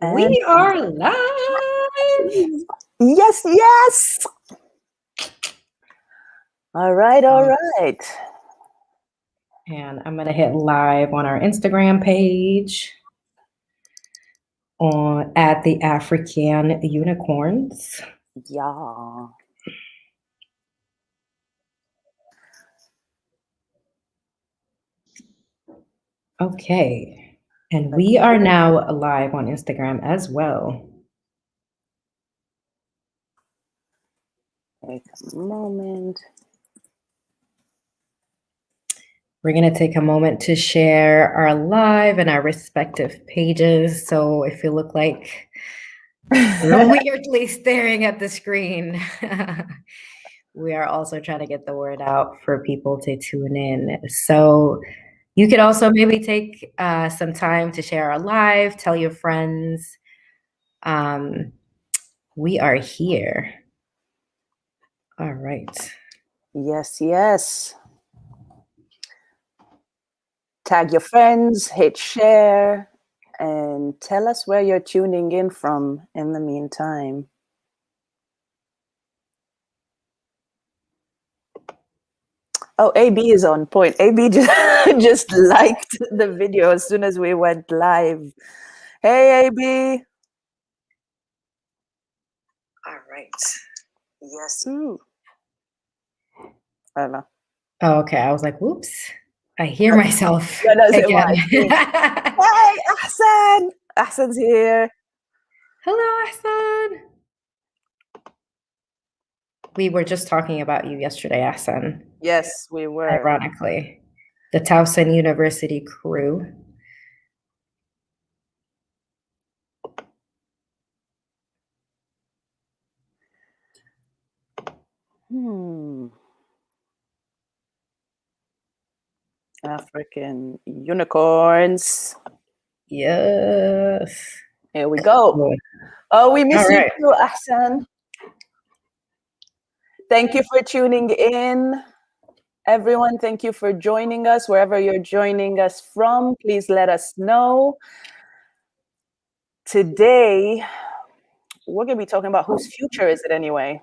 And We are live. yes, yes. All right, all right. And I'm going to hit live on our Instagram page at the Afrikan Unicorns. Yeah. Okay. And we are now live on Instagram as well. Take a moment. We're going to take a moment to share our live and our respective pages. So if you look like you're weirdly staring at the screen, we are also trying to get the word out for people to tune in. So you could also maybe take some time to share our live, tell your friends. We are here. All right. Yes, yes. Tag your friends, hit share, and tell us where you're tuning in from in the meantime. Oh, AB is on point. AB just liked the video as soon as we went live. Hey, AB. All right. Yes. Ooh. I don't know. Oh, okay. I was like, whoops. I hear myself again. again. Hey, Ahsan. Ahsan's here. Hello, Ahsan. We were just talking about you yesterday, Ahsan. Yes, we were. Ironically. The Towson University crew. African unicorns. Yes. Here we go. Oh, we miss you too, Ahsan. Thank you for tuning in. Everyone, thank you for joining us. Wherever you're joining us from, please let us know. Today, we're going to be talking about whose future is it anyway?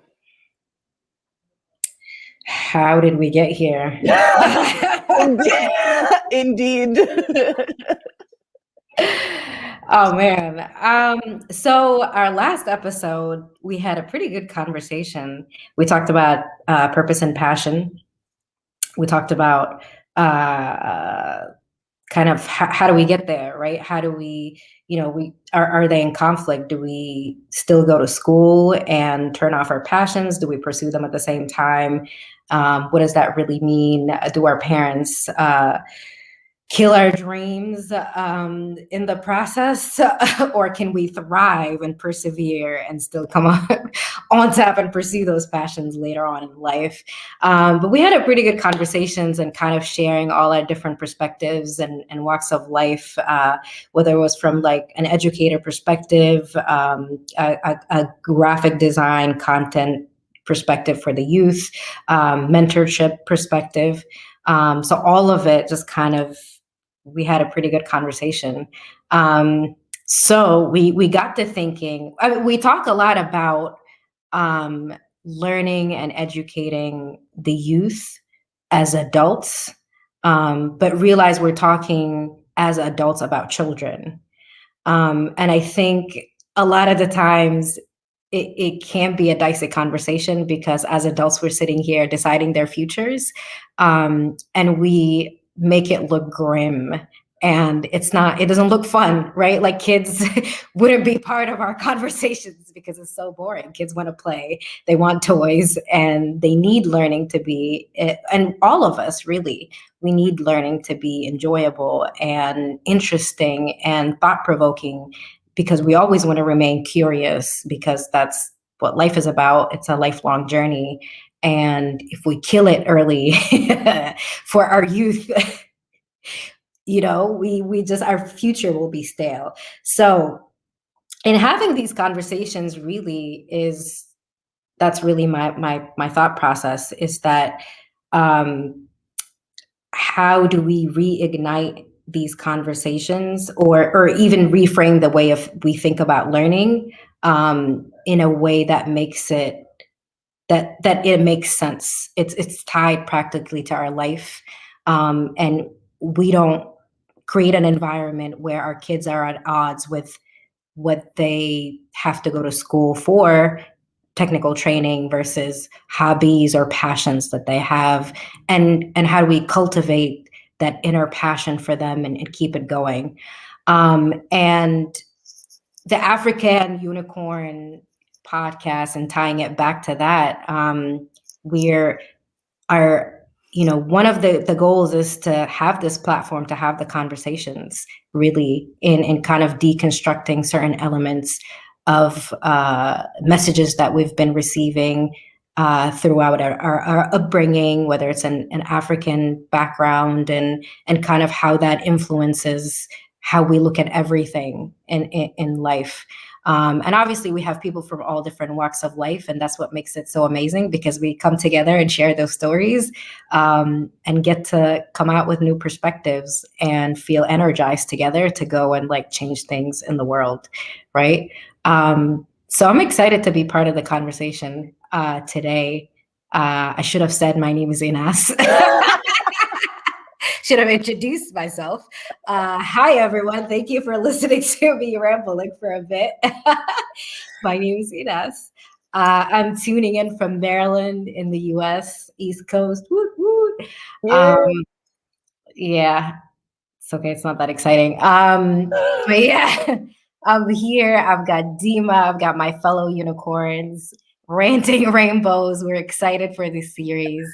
How did we get here? Indeed. Oh, man. So our last episode, we had a pretty good conversation. We talked about purpose and passion. We talked about kind of how do we get there, right? How do we, are they in conflict? Do we still go to school and turn off our passions? Do we pursue them at the same time? What does that really mean? Do our parents kill our dreams in the process, or can we thrive and persevere and still come on top and pursue those passions later on in life? But we had a pretty good conversations and kind of sharing all our different perspectives and walks of life, whether it was from like an educator perspective, a graphic design content perspective for the youth, mentorship perspective. So all of it just kind of, we had a pretty good conversation. So we got to thinking, we talk a lot about learning and educating the youth as adults, but realize we're talking as adults about children. And I think a lot of the times it can be a dicey conversation because as adults, we're sitting here deciding their futures, and we make it look grim, and it doesn't look fun, right? Like kids wouldn't be part of our conversations because it's so boring. Kids want to play, they want toys, and they need learning to be, and all of us really, we need learning to be enjoyable and interesting and thought-provoking, because we always want to remain curious, because that's what life is about. It's a lifelong journey. And if we kill it early for our youth, we just, our future will be stale. So in having these conversations really that's really my thought process, is that how do we reignite these conversations, or even reframe the way of we think about learning in a way that makes it that it makes sense. It's tied practically to our life, and we don't create an environment where our kids are at odds with what they have to go to school for, technical training versus hobbies or passions that they have, and how do we cultivate that inner passion for them and keep it going. And the Afrikan Unicorn podcast, and tying it back to that, one of the goals is to have this platform, to have the conversations, really in kind of deconstructing certain elements of messages that we've been receiving throughout our upbringing, whether it's an African background, and kind of how that influences how we look at everything in life. And obviously we have people from all different walks of life, and that's what makes it so amazing, because we come together and share those stories, and get to come out with new perspectives and feel energized together to go and like change things in the world, right? So I'm excited to be part of the conversation today. I should have said my name is Inas. Should have introduced myself. Hi, everyone. Thank you for listening to me rambling for a bit. My name is Inas. I'm tuning in from Maryland in the U.S., East Coast. Woot, woot. Yeah, it's okay. It's not that exciting. But yeah, I'm here. I've got Dimah. I've got my fellow unicorns, ranting rainbows. We're excited for this series.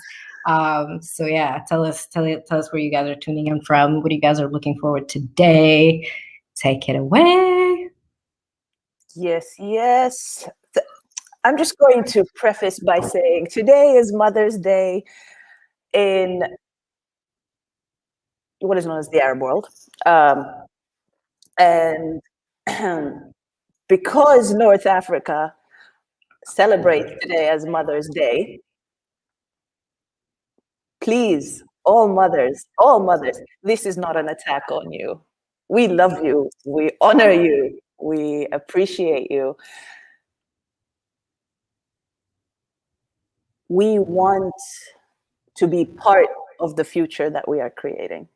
So yeah, tell us where you guys are tuning in from. What you guys are looking forward to today. Take it away. Yes. I'm just going to preface by saying today is Mother's Day in what is known as the Arab world. And because North Africa celebrates today as Mother's Day, please, all mothers, this is not an attack on you. We love you. We honor you. We appreciate you. We want to be part of the future that we are creating.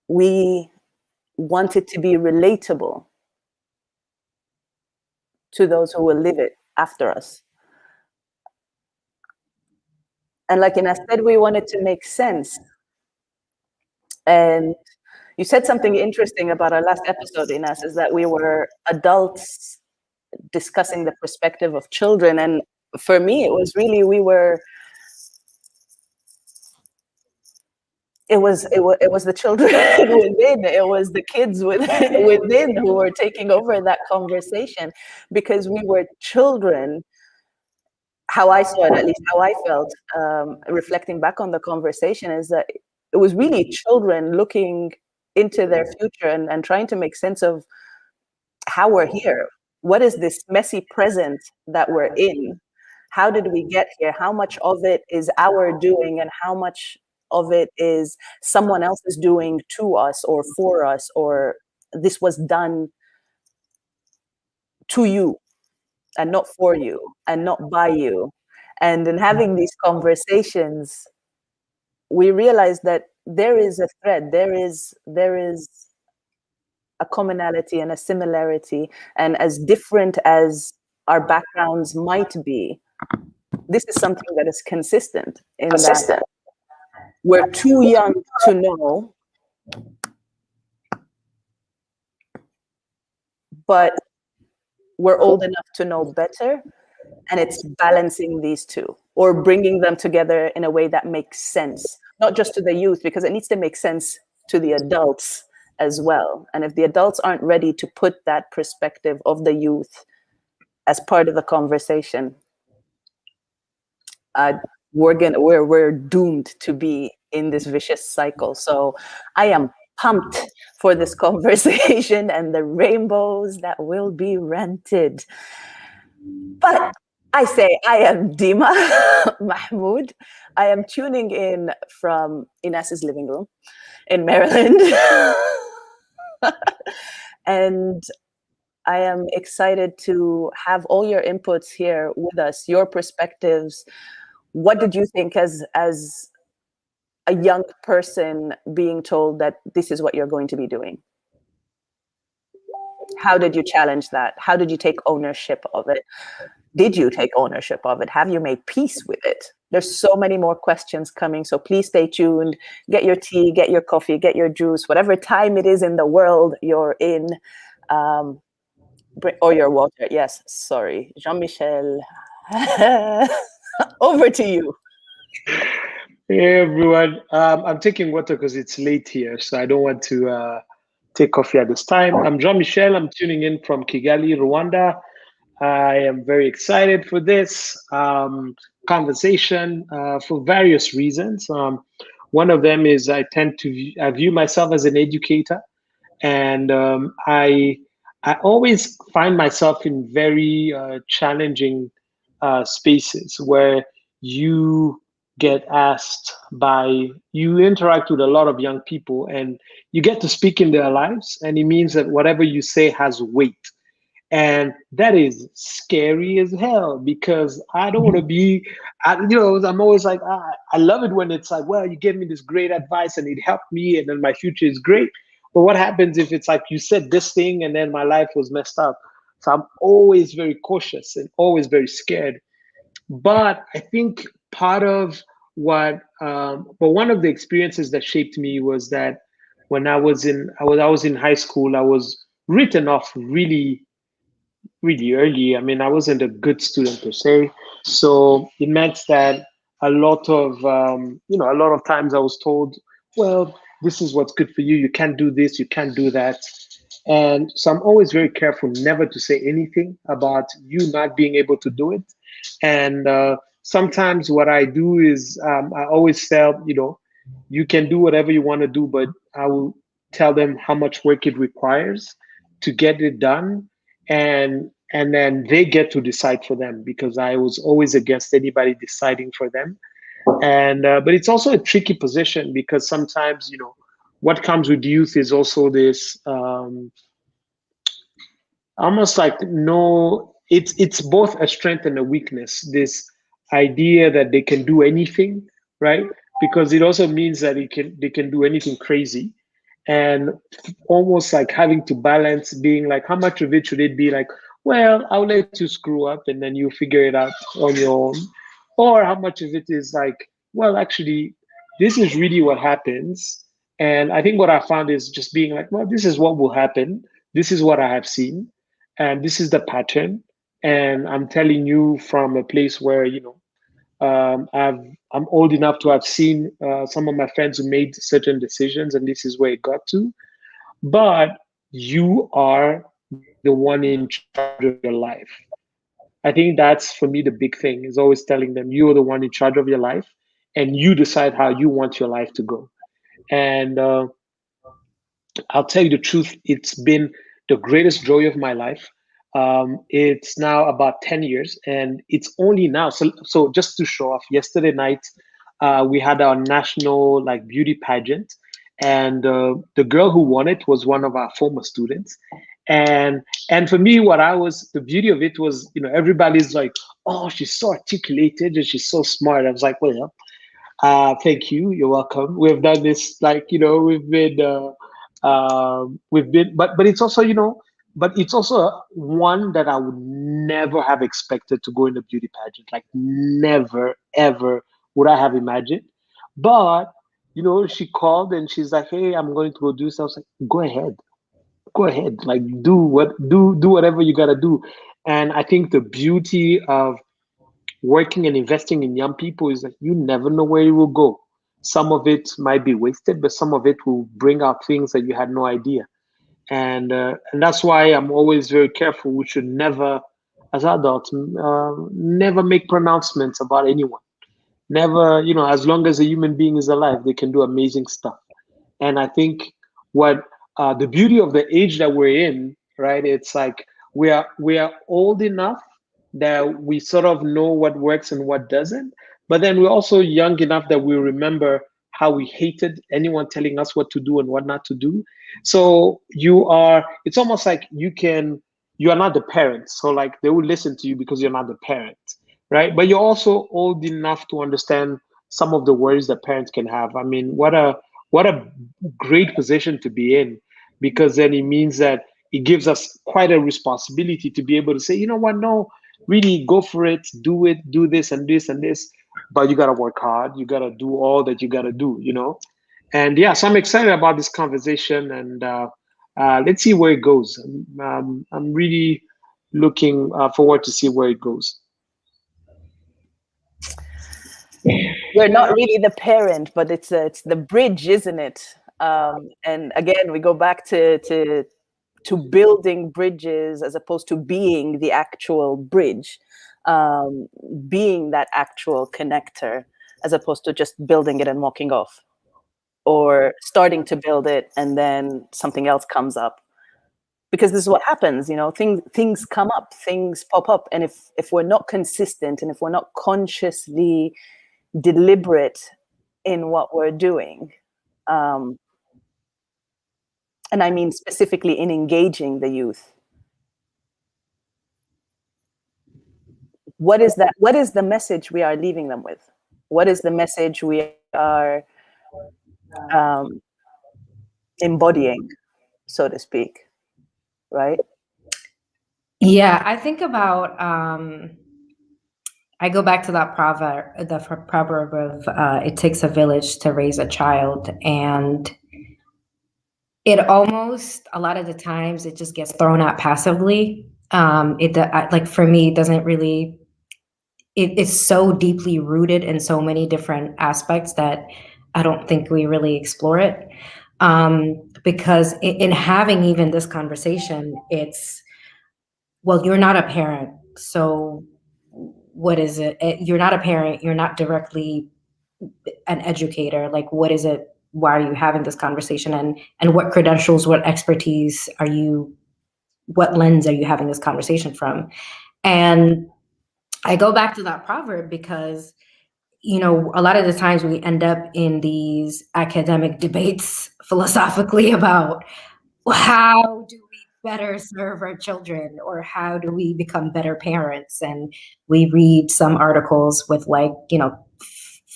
We want it to be relatable to those who will live it after us. And like Inas said, we wanted to make sense. And you said something interesting about our last episode, Inas, is that we were adults discussing the perspective of children. And for me, it was really, it was the children within, it was the kids within who were taking over that conversation, because we were children. How I saw it, at least how I felt, reflecting back on the conversation, is that it was really children looking into their future and trying to make sense of how we're here. What is this messy present that we're in? How did we get here? How much of it is our doing, and how much of it is someone else's doing to us or for us, or this was done to you and not for you and not by you. And in having these conversations, we realize that there is a thread, there is a commonality and a similarity. And as different as our backgrounds might be, this is something that is consistent in that we're too young to know, but we're old enough to know better. And it's balancing these two, or bringing them together in a way that makes sense, not just to the youth, because it needs to make sense to the adults as well. And if the adults aren't ready to put that perspective of the youth as part of the conversation, we're doomed to be in this vicious cycle. So I am pumped for this conversation and the rainbows that will be rented. But I say I am Dimah Mahmoud. I am tuning in from Inas's living room in Maryland. And I am excited to have all your inputs here with us, your perspectives. What did you think as a young person being told that this is what you're going to be doing? How did you challenge that? How did you take ownership of it? Did you take ownership of it? Have you made peace with it? There's so many more questions coming, so please stay tuned. Get your tea, get your coffee, get your juice, whatever time it is in the world you're in, or your water. Yes, sorry. Jean-Michel, over to you. Hey everyone, I'm taking water because it's late here, so I don't want to take coffee at this time. I'm Jean-Michel. I'm tuning in from Kigali, Rwanda. I am very excited for this conversation for various reasons. One of them is I view myself as an educator, and I always find myself in very challenging spaces where you get asked by you interact with a lot of young people and you get to speak in their lives, and it means that whatever you say has weight. And that is scary as hell because I don't want to be, I'm always like, I love it when it's like, well, you gave me this great advice and it helped me and then my future is great. But what happens if it's like you said this thing and then my life was messed up? So I'm always very cautious and always very scared. But I think part of but one of the experiences that shaped me was that when I was in high school, I was written off really early. I mean, I wasn't a good student per se, so it meant that a lot of times I was told, well, this is what's good for you. You can't do this. You can't do that. And so I'm always very careful never to say anything about you not being able to do it. And sometimes what I do is I always tell, you can do whatever you want to do, but I will tell them how much work it requires to get it done, and then they get to decide for them because I was always against anybody deciding for them. And but it's also a tricky position because sometimes what comes with youth is also this almost like no, it's both a strength and a weakness, this idea that they can do anything, right? Because it also means that they can do anything crazy, and almost like having to balance being like how much of it should it be like, well, I'll let you screw up and then you figure it out on your own, or how much of it is like, well, actually this is really what happens. And I think what I found is just being like, well, this is what will happen, this is what I have seen, and this is the pattern, and I'm telling you from a place where I'm old enough to have seen some of my friends who made certain decisions, and this is where it got to. But you are the one in charge of your life. I think that's for me the big thing is always telling them you are the one in charge of your life, and you decide how you want your life to go. And I'll tell you the truth, it's been the greatest joy of my life. It's now about 10 years, and it's only now. So just to show off, yesterday night, we had our national like beauty pageant, and the girl who won it was one of our former students. And and for me, the beauty of it was, everybody's like, oh, she's so articulated and she's so smart. I was like, well, thank you. You're welcome. We've done this, like, but it's also, but it's also one that I would never have expected to go in a beauty pageant. Like, never, ever would I have imagined. But, she called and she's like, hey, I'm going to go do this. I was like, go ahead. Like, do whatever you got to do. And I think the beauty of working and investing in young people is that you never know where you will go. Some of it might be wasted, but some of it will bring out things that you had no idea. And that's why I'm always very careful. We should never, as adults, never make pronouncements about anyone. Never, as long as a human being is alive, they can do amazing stuff. And I think what the beauty of the age that we're in, right? It's like we are old enough that we sort of know what works and what doesn't. But then we're also young enough that we remember how we hated anyone telling us what to do and what not to do. So it's almost like you are not the parent. So like they will listen to you because you're not the parent, right? But you're also old enough to understand some of the worries that parents can have. I mean, what a great position to be in, because then it means that it gives us quite a responsibility to be able to say, you know what, no, really go for it, do this and this and this, but you got to work hard, you got to do all that you got to do, and yeah, so I'm excited about this conversation, and let's see where it goes. I'm really looking forward to see where it goes. We're not really the parent, but it's the bridge, isn't it? And again, we go back to building bridges as opposed to being the actual bridge, being that actual connector, as opposed to just building it and walking off, or starting to build it and then something else comes up. Because this is what happens, things come up, things pop up, and if we're not consistent and if we're not consciously deliberate in what we're doing, and I mean specifically in engaging the youth, what is the message we are leaving them with? What is the message we are embodying, so to speak, right? Yeah, I think about I go back to that proverb of it takes a village to raise a child, and it almost, a lot of the times, it just gets thrown out passively. Like for me, it doesn't really. It's so deeply rooted in so many different aspects that I don't think we really explore it. Because in having even this conversation, it's, well, you're not a parent, so what is it? You're not a parent. You're not directly an educator. Like, what is it? Why are you having this conversation? And what credentials, what expertise are you? What lens are you having this conversation from? And I go back to that proverb because, a lot of the times we end up in these academic debates philosophically about how do we better serve our children, or how do we become better parents? And we read some articles with like,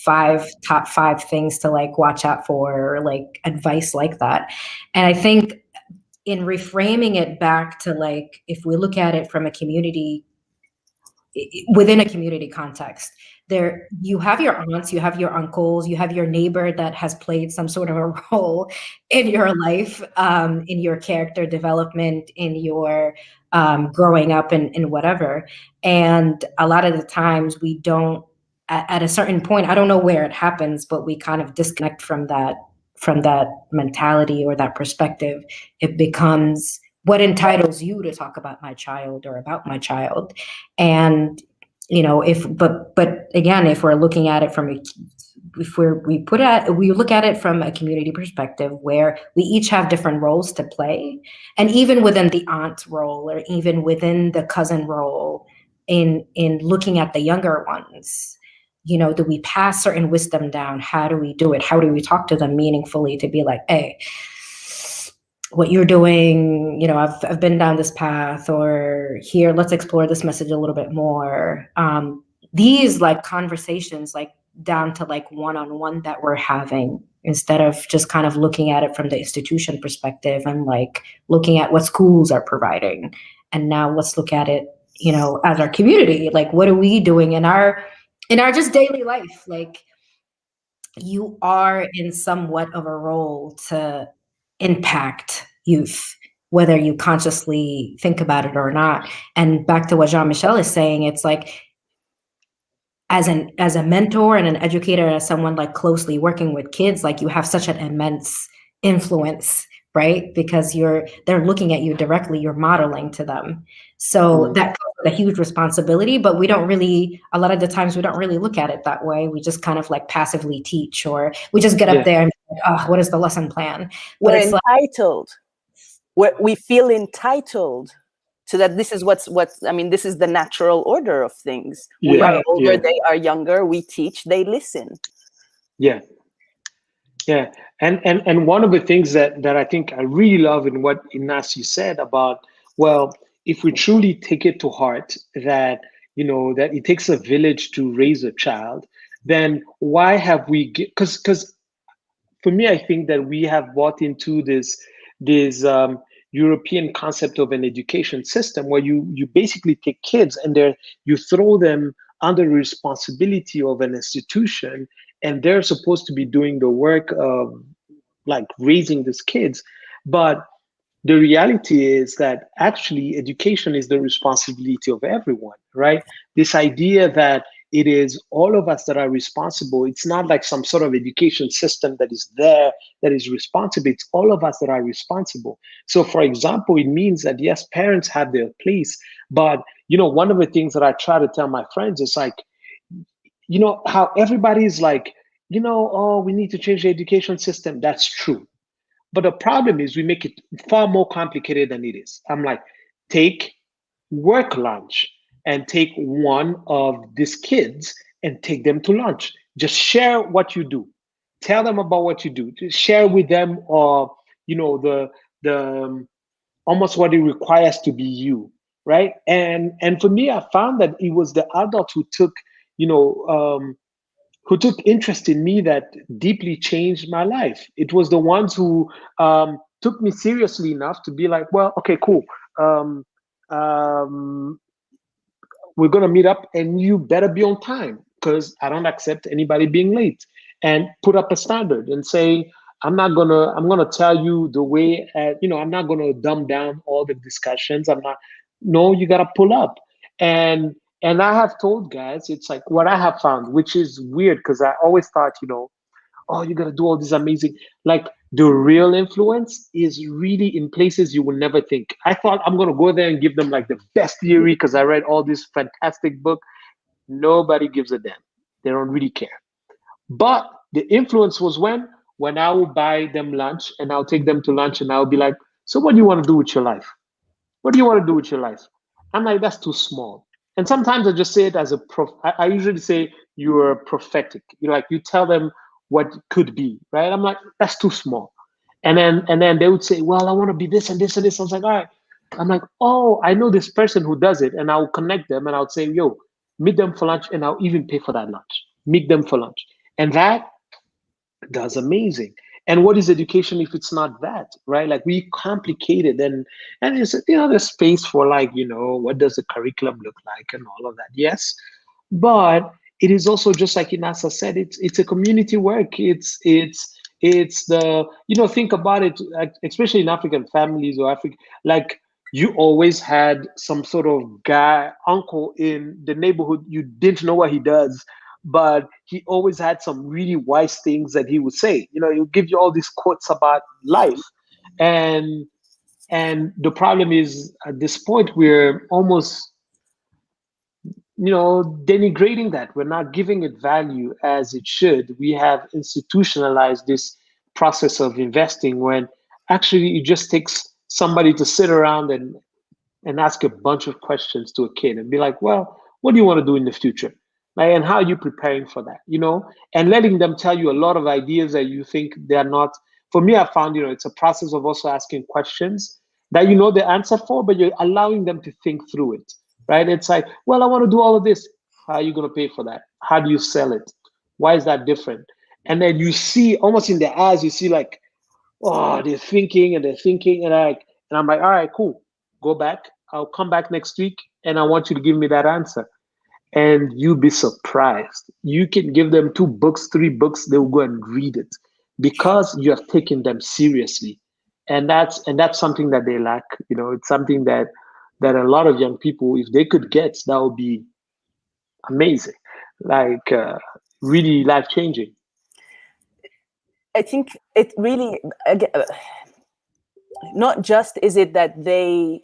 top five things to like watch out for, or like advice like that. And I think in reframing it back to like, if we look at it from a community, within a community context, there you have your aunts, you have your uncles, you have your neighbor that has played some sort of a role in your life, in your character development, in your growing up, and whatever. And a lot of the times we don't, at a certain point, I don't know where it happens, but we kind of disconnect from that mentality or that perspective. It becomes, what entitles you to talk about my child or about my child? And but again, if we're looking at it from we look at it from a community perspective, where we each have different roles to play, and even within the aunt role, or even within the cousin role, in looking at the younger ones, do we pass certain wisdom down? How do we do it? How do we talk to them meaningfully to be like, hey, what you're doing, I've been down this path, or here, let's explore this message a little bit more. These like conversations, like down to like one-on-one that we're having, instead of just kind of looking at it from the institution perspective and like looking at what schools are providing. And now let's look at it, as our community, like what are we doing in our just daily life? Like, you are in somewhat of a role to impact youth, whether you consciously think about it or not. And back to what Jean-Michel is saying, it's like, as a mentor and an educator, as someone like closely working with kids, like you have such an immense influence, right? Because they're looking at you directly, you're modeling to them. So that comes with a huge responsibility, but a lot of the times we don't really look at it that way. We just kind of like passively teach, or we just get up there and be like, oh, what is the lesson plan? We're entitled. We feel entitled so that this is what's I mean, this is the natural order of things. We Yeah, are older, yeah. they are younger, we teach, they listen. Yeah. Yeah, and one of the things that I think I really love in what Inas you said about, well, if we truly take it to heart that that it takes a village to raise a child, then why have we? Because for me, I think that we have bought into this European concept of an education system where you basically take kids and you throw them under the responsibility of an institution, and they're supposed to be doing the work of like raising these kids. But the reality is that actually education is the responsibility of everyone, right? This idea that it is all of us that are responsible. It's not like some sort of education system that is there that is responsible. It's all of us that are responsible. So, for example, it means that yes, parents have their place, but one of the things that I try to tell my friends is like, how everybody's like, oh, we need to change the education system. That's true. But the problem is we make it far more complicated than it is. I'm like, take work lunch and take one of these kids and take them to lunch. Just share what you do. Tell them about what you do. Just share with them, the almost what it requires to be you, right? And for me, I found that it was the adults who took interest in me that deeply changed my life. It was the ones who took me seriously enough to be like, well, okay, cool. Um, um, we're gonna meet up, and you better be on time because I don't accept anybody being late. And put up a standard and say, I'm gonna tell you the way. I'm not gonna dumb down all the discussions. I'm not. No, you gotta pull up. And I have told guys, it's like what I have found, which is weird because I always thought, oh, you got to do all this amazing. Like the real influence is really in places you will never think. I thought I'm going to go there and give them like the best theory because I read all this fantastic book. Nobody gives a damn. They don't really care. But the influence was when I will buy them lunch and I'll take them to lunch and I'll be like, so what do you want to do with your life? What do you want to do with your life? I'm like, that's too small. And sometimes I just say it as I usually say you're prophetic. You tell them what could be, right? I'm like, that's too small. And then they would say, well, I want to be this and this and this. I was like, all right. I'm like, oh, I know this person who does it, and I'll connect them and I'll say, yo, meet them for lunch, and I'll even pay for that lunch. Meet them for lunch. And that's amazing. And what is education if it's not that, right? Like we complicate it, and it's there's space for like what does the curriculum look like and all of that. Yes, but it is also just like Inasa said, it's a community work. It's the think about it, like, especially in African families or African, like you always had some sort of guy uncle in the neighborhood. You didn't know what he does, but he always had some really wise things that he would say. He'll give you all these quotes about life. And the problem is at this point we're almost denigrating that. We're not giving it value as it should. We have institutionalized this process of investing when actually it just takes somebody to sit around and ask a bunch of questions to a kid and be like, well, what do you want to do in the future? Like, and how are you preparing for that? And letting them tell you a lot of ideas that you think they're not. For me, I found, it's a process of also asking questions that you know the answer for, but you're allowing them to think through it, right? It's like, well, I want to do all of this. How are you going to pay for that? How do you sell it? Why is that different? And then you see almost in their eyes, you see like, oh, they're thinking and they're thinking, and I'm like, all right, cool. Go back. I'll come back next week, and I want you to give me that answer. And you'll be surprised. You can give them 2 books, 3 books, they'll go and read it because you have taken them seriously. And that's something that they lack. It's something that a lot of young people, if they could get, that would be amazing, like really life changing. I think it really, not just is it that they're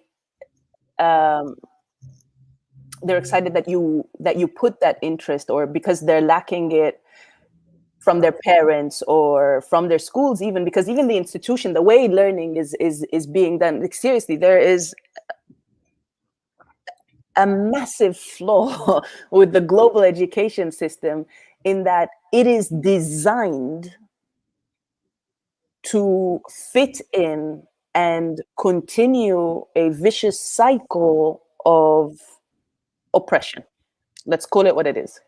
excited that you put that interest, or because they're lacking it from their parents or from their schools, even because even the institution, the way learning is being done, like seriously, there is a massive flaw with the global education system, in that it is designed to fit in and continue a vicious cycle of oppression. Let's call it what it is.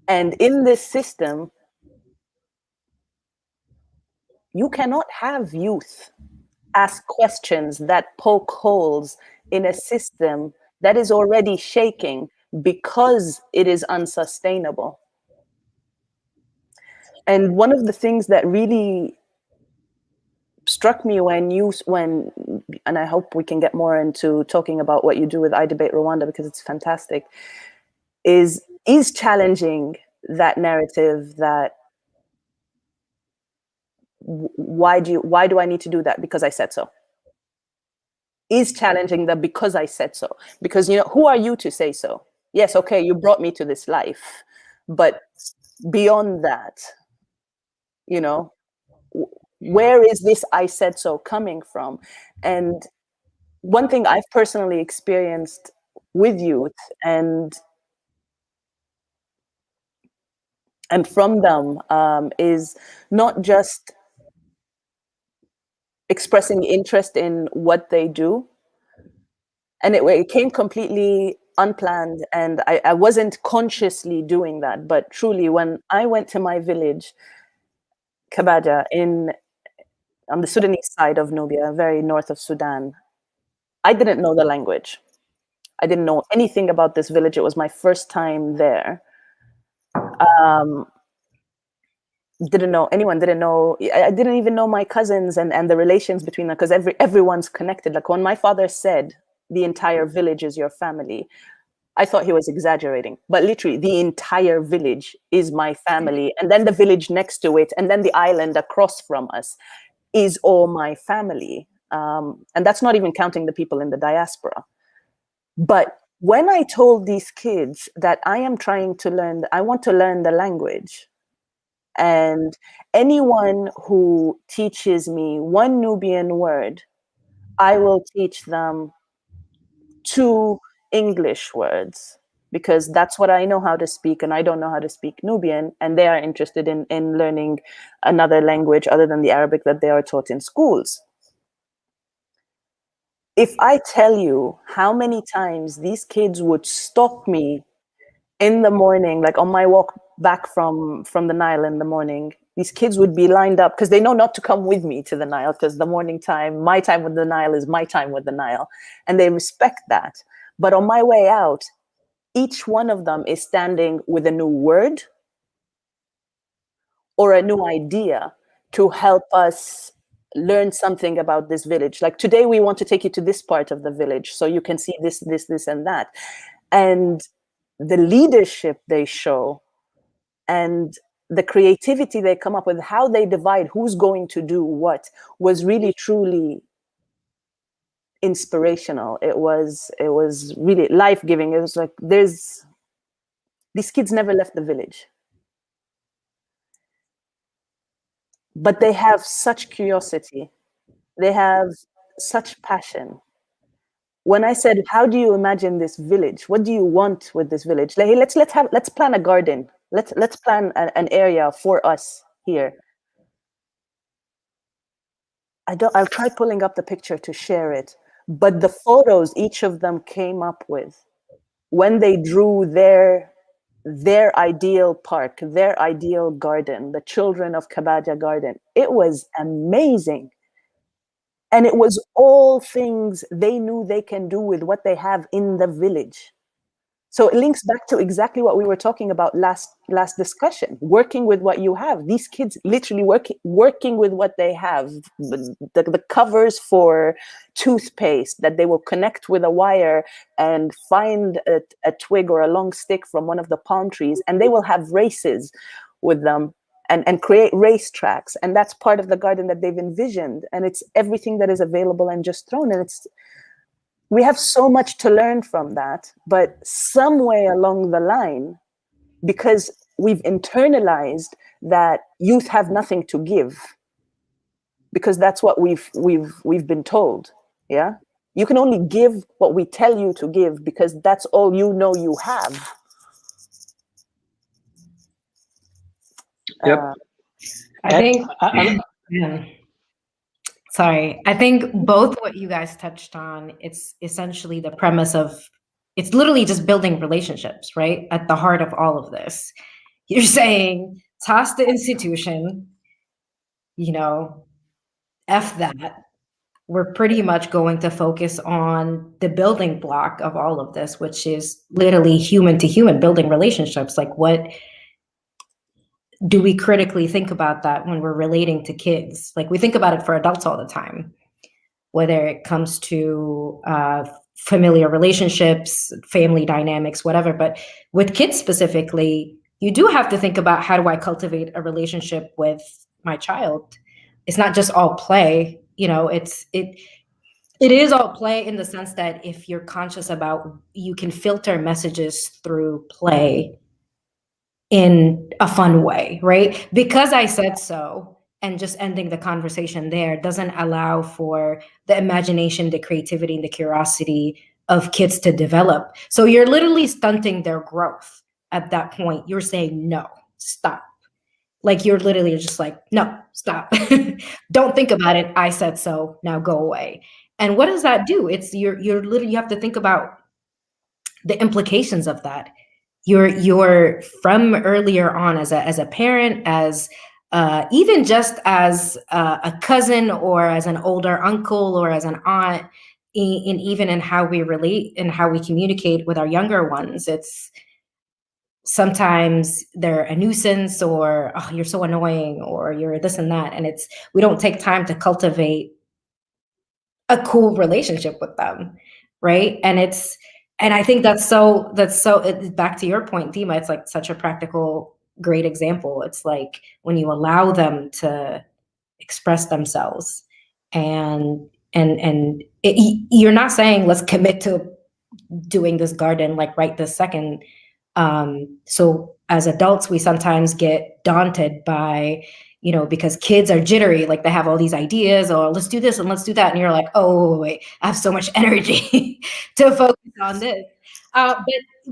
And in this system, you cannot have youth ask questions that poke holes in a system that is already shaking because it is unsustainable. And one of the things that really struck me and I hope we can get more into talking about what you do with I Debate Rwanda, because it's fantastic, is challenging that narrative that why do I need to do that because I said so? Is challenging that because I said so. Because, who are you to say so? Yes, okay, you brought me to this life, but beyond that, where is this I said so coming from? And one thing I've personally experienced with youth and from them is not just expressing interest in what they do. And it came completely unplanned, and I wasn't consciously doing that. But truly, when I went to my village, Kabaja, on the Sudanese side of Nubia, very north of Sudan, I didn't know the language. I didn't know anything about this village. It was my first time there. Didn't know anyone, I didn't even know my cousins and the relations between them, because everyone's connected. Like when my father said the entire village is your family, I thought he was exaggerating, but literally the entire village is my family. And then the village next to it, and then the island across from us is all my family. And that's not even counting the people in the diaspora. But when I told these kids that I want to learn the language, and anyone who teaches me one Nubian word, I will teach them 2 English words, because that's what I know how to speak, and I don't know how to speak Nubian, and they are interested in learning another language other than the Arabic that they are taught in schools. If I tell you how many times these kids would stop me in the morning, like on my walk back from the Nile in the morning, these kids would be lined up because they know not to come with me to the Nile, because the morning time, my time with the Nile is my time with the Nile, and they respect that. But on my way out, each one of them is standing with a new word or a new idea to help us learn something about this village. Like today, we want to take you to this part of the village so you can see this, and that. And the leadership they show and the creativity they come up with, how they divide who's going to do what, was really, truly inspirational. It was really life-giving. It was like, these kids never left the village, but they have such curiosity. They have such passion. When I said, how do you imagine this village? What do you want with this village? Like, hey, let's plan a garden. Let's plan an area for us here. I'll try pulling up the picture to share it, but the photos each of them came up with when they drew their ideal park, their ideal garden, the children of Kabaja Garden, it was amazing. And it was all things they knew they can do with what they have in the village. So it links back to exactly what we were talking about last discussion, working with what you have. These kids literally working with what they have. The covers for toothpaste that they will connect with a wire and find a twig or a long stick from one of the palm trees, and they will have races with them and create race tracks. And that's part of the garden that they've envisioned. And it's everything that is available and just thrown. And we have so much to learn from that, but some way along the line, because we've internalized that youth have nothing to give, because that's what we've been told, yeah? You can only give what we tell you to give because that's all you know you have. Yep. I think, yeah. Sorry, I think both what you guys touched on, it's essentially the premise of, it's literally just building relationships, right? At the heart of all of this. You're saying, toss the institution, F that. We're pretty much going to focus on the building block of all of this, which is literally human to human building relationships. Like, what do we critically think about that when we're relating to kids? Like, we think about it for adults all the time, whether it comes to familiar relationships, family dynamics, whatever. But with kids specifically, you do have to think about, how do I cultivate a relationship with my child? It's not just all play, it is all play in the sense that if you're conscious about, you can filter messages through play in a fun way, right? Because I said so, and just ending the conversation there doesn't allow for the imagination, the creativity, and the curiosity of kids to develop. So you're literally stunting their growth at that point. You're saying, no, stop. Like, you're literally just like, no, stop. Don't think about it. I said so. Now go away. And what does that do? It's you're literally, you have to think about the implications of that. You're from earlier on as a parent, as even just as a cousin, or as an older uncle, or as an aunt, in even in how we relate and how we communicate with our younger ones. It's sometimes they're a nuisance, or, oh, you're so annoying, or you're this and that, and we don't take time to cultivate a cool relationship with them, right? And I think that's back to your point, Dimah. It's like such a practical, great example. It's like when you allow them to express themselves, and you're not saying, let's commit to doing this garden like right this second. So as adults, we sometimes get daunted by, because kids are jittery, like they have all these ideas, or let's do this and let's do that. And you're like, oh, wait, I have so much energy to focus on this. But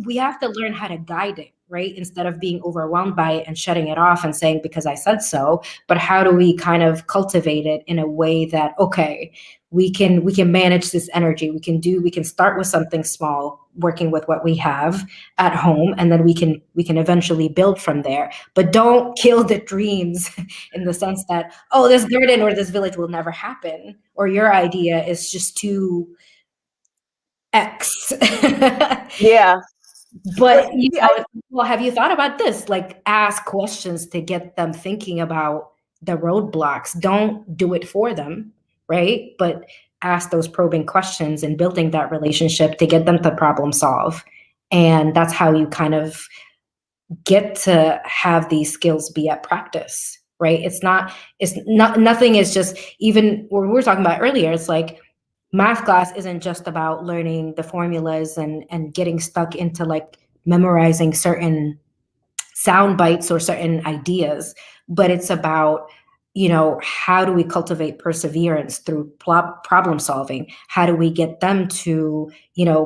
we have to learn how to guide it, right? Instead of being overwhelmed by it and shutting it off and saying, because I said so. But how do we kind of cultivate it in a way that, okay, we can manage this energy. We can start with something small, working with what we have at home, and then we can eventually build from there. But don't kill the dreams in the sense that, oh, this garden or this village will never happen, or your idea is just too X. Yeah. But well, have you thought about this? Like, ask questions to get them thinking about the roadblocks. Don't do it for them, right? But ask those probing questions and building that relationship to get them to problem solve. And that's how you kind of get to have these skills be at practice, right? Nothing is just, even what we were talking about earlier, it's like, math class isn't just about learning the formulas and getting stuck into like memorizing certain sound bites or certain ideas, but it's about, how do we cultivate perseverance through problem solving? How do we get them to,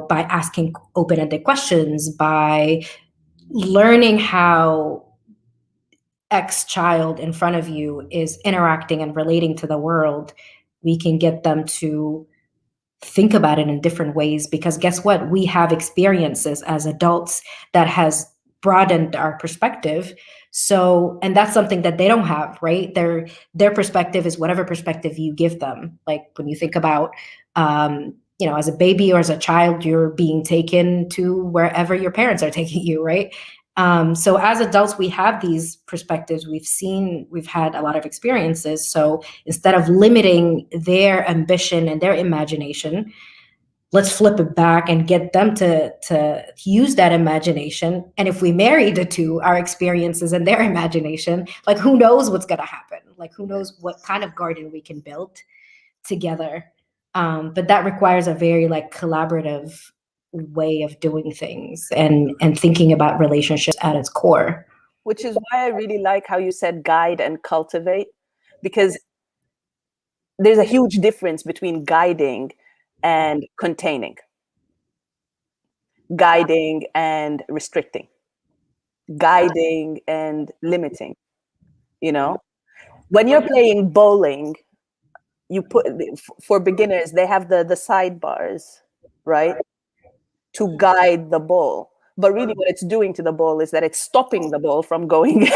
by asking open-ended questions, by learning how X child in front of you is interacting and relating to the world, we can get them to think about it in different ways. Because guess what? We have experiences as adults that has broadened our perspective. So, and that's something that they don't have, right? Their perspective is whatever perspective you give them. Like when you think about, as a baby or as a child, you're being taken to wherever your parents are taking you, right? So as adults, we have these perspectives. We've had a lot of experiences. So instead of limiting their ambition and their imagination, let's flip it back and get them to use that imagination. And if we marry the two, our experiences and their imagination, like, who knows what's going to happen? Like, who knows what kind of garden we can build together? But that requires a very collaborative way of doing things and thinking about relationships at its core. Which is why I really like how you said guide and cultivate, because there's a huge difference between guiding and containing, guiding and restricting, guiding and limiting. You know, when you're playing bowling, you put, for beginners, they have the sidebars, right, to guide the ball. But really, what it's doing to the ball is that it's stopping the ball from going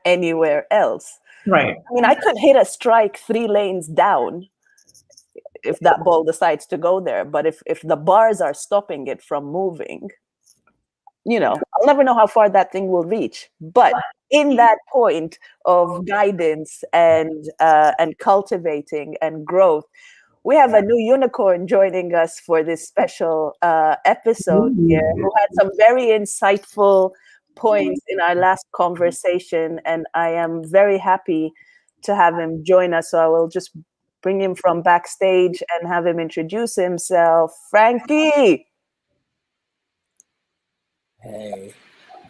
anywhere else. Right. I mean, I could hit a strike 3 lanes down if that ball decides to go there. But if the bars are stopping it from moving, you know, I'll never know how far that thing will reach. But in that point of guidance and cultivating and growth, we have a new unicorn joining us for this special episode here, who had some very insightful points in our last conversation, and I am very happy to have him join us. So I will just bring him from backstage and have him introduce himself. Frankie. Hey,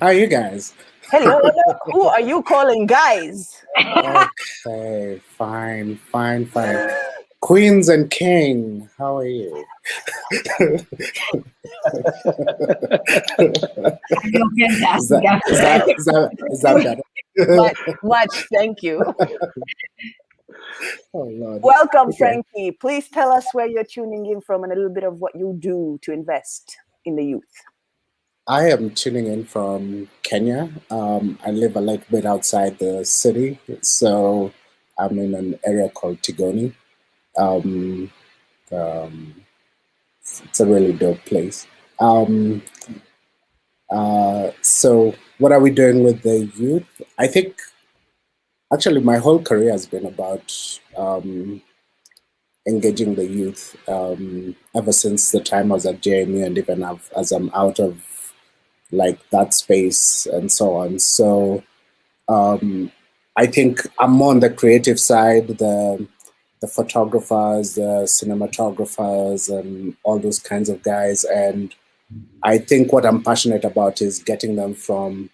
how are you guys? Hello. Who are you calling guys? Okay, fine. Queens and King, how are you? Is that better? Much, thank you. Oh, Lord. Welcome, Okay. Frankie. Please tell us where you're tuning in from and a little bit of what you do to invest in the youth. I am tuning in from Kenya. I live a little bit outside the city, so I'm in an area called Tigoni. It's a really dope place. So what are we doing with the youth? I think actually my whole career has been about engaging the youth ever since the time I was at JMU, and even as I'm out of like that space and so on. So I think I'm more on the creative side, the photographers, the cinematographers, and all those kinds of guys. And I think what I'm passionate about is getting them from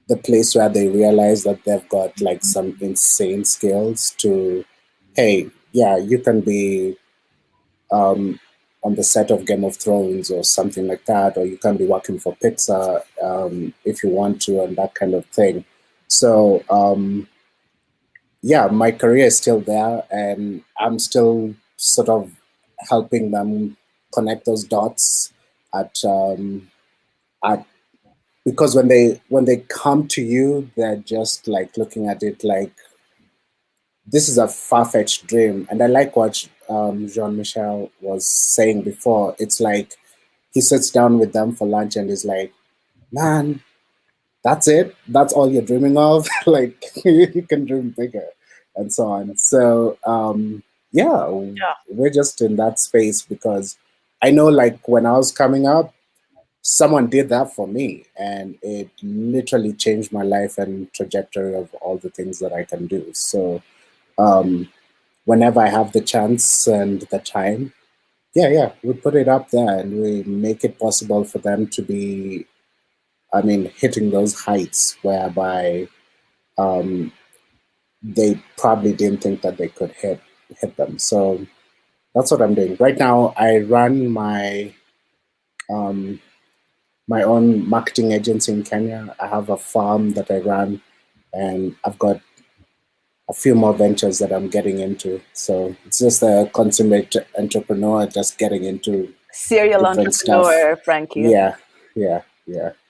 the place where they realize that they've got like some insane skills to, hey, yeah, you can be on the set of Game of Thrones or something like that, or you can be working for Pixar if you want to, and that kind of thing. So yeah, my career is still there, and I'm still sort of helping them connect those dots at because when they come to you, they're just like looking at it like this is a far-fetched dream. And I like what Jean-Michel was saying before. It's like he sits down with them for lunch and is like, man, that's it? That's all you're dreaming of? Like, you can dream bigger and so on. So, yeah, we're just in that space because I know, like, when I was coming up, someone did that for me, and it literally changed my life and trajectory of all the things that I can do. So, whenever I have the chance and the time, yeah, we put it up there and we make it possible for them to be, I mean, hitting those heights whereby they probably didn't think that they could hit them. So that's what I'm doing right now. I run my my own marketing agency in Kenya. I have a farm that I run, and I've got a few more ventures that I'm getting into. So it's just a consummate entrepreneur just getting into Serial entrepreneur, stuff. Frankie. Yeah. Yeah.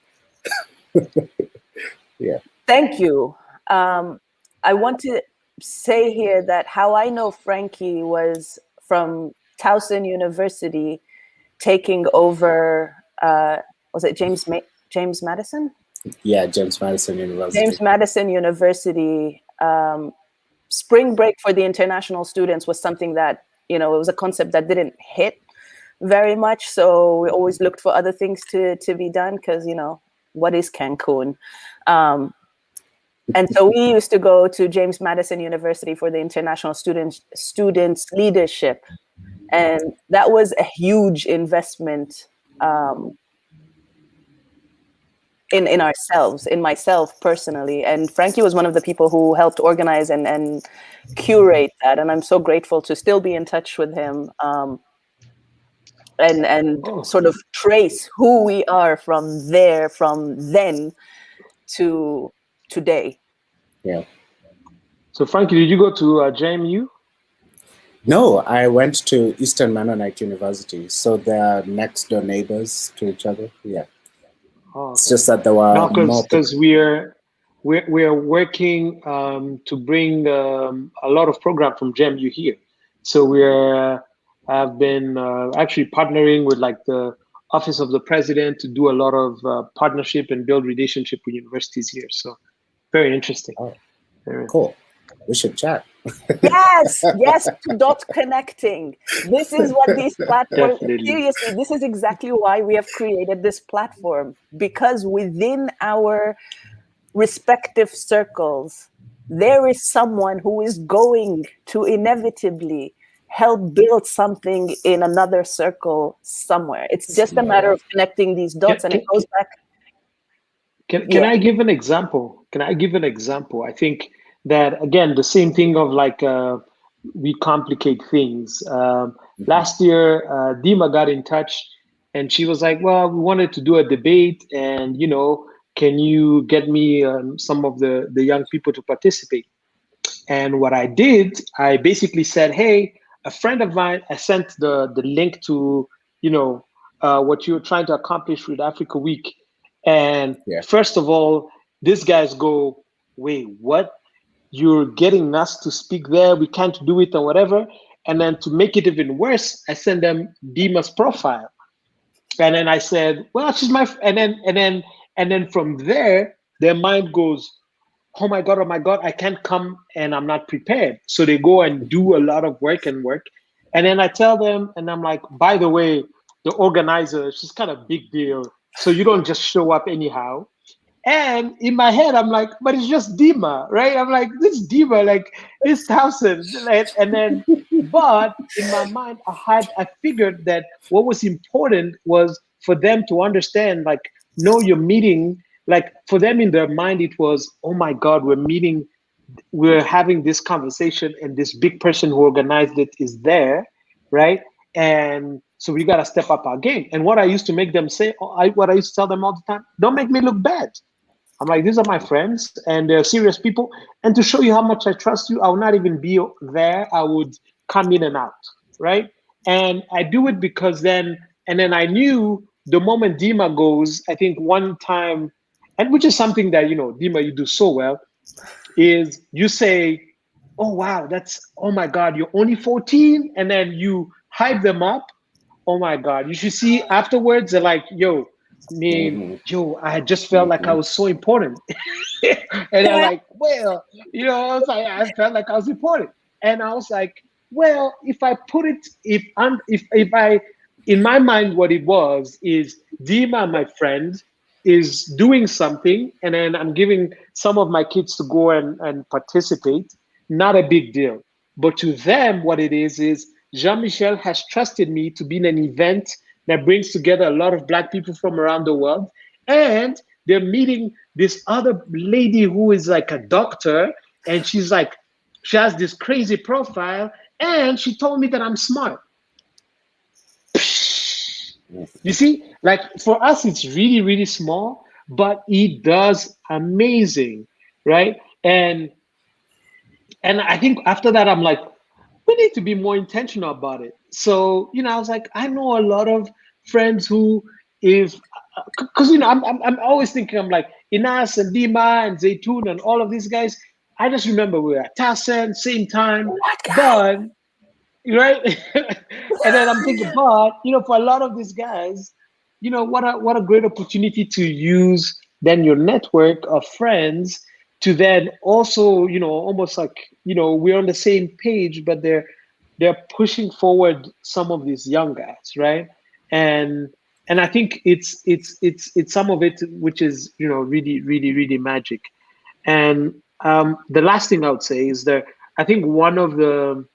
Thank you. I want to say here that how I know Frankie was from Towson University taking over, was it James Madison? Yeah, James Madison University. James Madison University. Spring break for the international students was something that, you know, it was a concept that didn't hit very much. So we always looked for other things to be done because, you know, what is Cancun? And so we used to go to James Madison University for the international students leadership. And that was a huge investment in ourselves, in myself personally. And Frankie was one of the people who helped organize and curate that. And I'm so grateful to still be in touch with him. and Oh, sort of trace who we are from then to today. Yeah. so Frankie, did you go to JMU? No, I went to Eastern Mennonite University, so they're next door neighbors to each other. Yeah. Oh, It's okay. just that there No, were because we're working to bring a lot of program from JMU here. So I've been actually partnering with like the Office of the President to do a lot of partnership and build relationship with universities here. So very interesting. Oh, Very, cool. We should chat. Yes, to dot connecting. This is what these platforms, definitely. seriously, this is exactly why we have created this platform, because within our respective circles, there is someone who is going to inevitably help build something in another circle somewhere. It's just a matter of connecting these dots, and it goes back. Can I give an example? I think that again, the same thing of like we complicate things. Last year, Dimah got in touch, and she was like, "Well, we wanted to do a debate, and can you get me some of the young people to participate?" And what I did, I basically said, "Hey, a friend of mine," I sent the link to what you're trying to accomplish with Africa Week. And Yeah. first of all, these guys go, "Wait, what? You're getting us to speak there? We can't do it or whatever." And then to make it even worse, I sent them Dimah's profile, and then I said, "Well, she's my," and then from there, their mind goes, oh my God, I can't come and I'm not prepared. So they go and do a lot of work. And then I tell them, and I'm like, by the way, the organizer, she's kind of big deal. So you don't just show up anyhow. And in my head, I'm like, but it's just Dimah, right? I'm like, this Dimah, like this thousand. And then, but in my mind, I figured that what was important was for them to understand, like, no, you're meeting, like for them in their mind, it was, oh my God, we're having this conversation and this big person who organized it is there, right? And so we got to step up our game. And what I used to make them say, what I used to tell them all the time, don't make me look bad. I'm like, these are my friends and they're serious people. And to show you how much I trust you, I will not even be there. I would come in and out, right? And I do it because then I knew the moment Dimah goes, I think one time, and which is something that, Dimah, you do so well, is you say, oh, wow, oh my God, you're only 14. And then you hype them up. Oh my God, you should see afterwards, they're like, I just felt like I was so important. And they're like, well, I was like, I felt like I was important. And I was like, well, if I put it, if I, in my mind, what it was is Dimah, my friend, is doing something, and then I'm giving some of my kids to go and participate. Not a big deal. But to them, what it is Jean-Michel has trusted me to be in an event that brings together a lot of Black people from around the world. And they're meeting this other lady who is like a doctor, and she's like, she has this crazy profile, and she told me that I'm smart. You see, like for us, it's really, really small, but it does amazing, right? And I think after that, I'm like, we need to be more intentional about it. So, I was like, I know a lot of friends who, because I'm always thinking, I'm like Inas and Dimah and Zaytun and all of these guys. I just remember we were at Tassen, same time, but right. And then I'm thinking, but for a lot of these guys, what a great opportunity to use then your network of friends to then also, almost like, we're on the same page, but they're pushing forward some of these young guys, right? And I think it's some of it which is really, really, really magic. And the last thing I would say is that I think one of the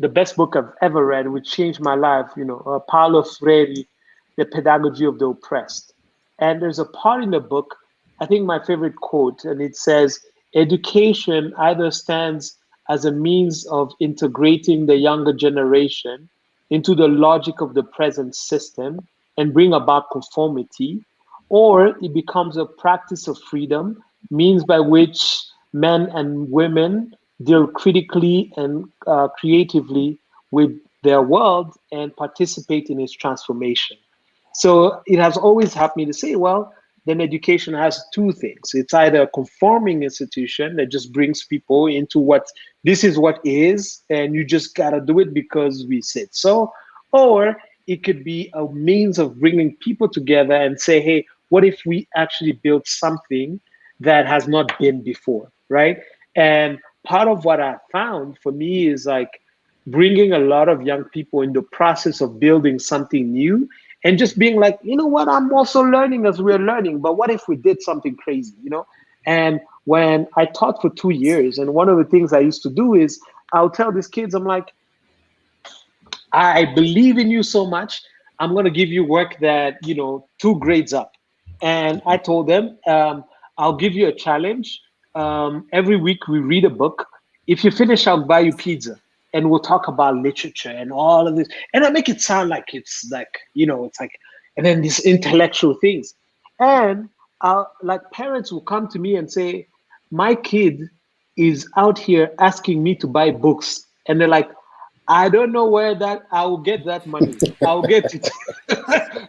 best book I've ever read, which changed my life, Paulo Freire, The Pedagogy of the Oppressed. And there's a part in the book, I think my favorite quote, and it says, education either stands as a means of integrating the younger generation into the logic of the present system and bring about conformity, or it becomes a practice of freedom, means by which men and women deal critically and creatively with their world and participate in its transformation. So it has always helped me to say, well, then education has two things. It's either a conforming institution that just brings people into what this is what is, and you just gotta do it because we said so, or it could be a means of bringing people together and say, hey, what if we actually build something that has not been before, right? And part of what I found for me is like bringing a lot of young people in the process of building something new and just being like, you know what, I'm also learning as we're learning, but what if we did something crazy, you know? And when I taught for 2 years, and one of the things I used to do is I'll tell these kids, I'm like, I believe in you so much, I'm going to give you work that, you know, 2 grades up. And I told them, I'll give you a challenge. Every week we read a book. If you finish, I'll buy you pizza. And we'll talk about literature and all of this. And I make it sound like it's like, you know, it's like, and then these intellectual things. And like parents will come to me and say, my kid is out here asking me to buy books. And they're like, I don't know where that I'll get that money. I'll get it.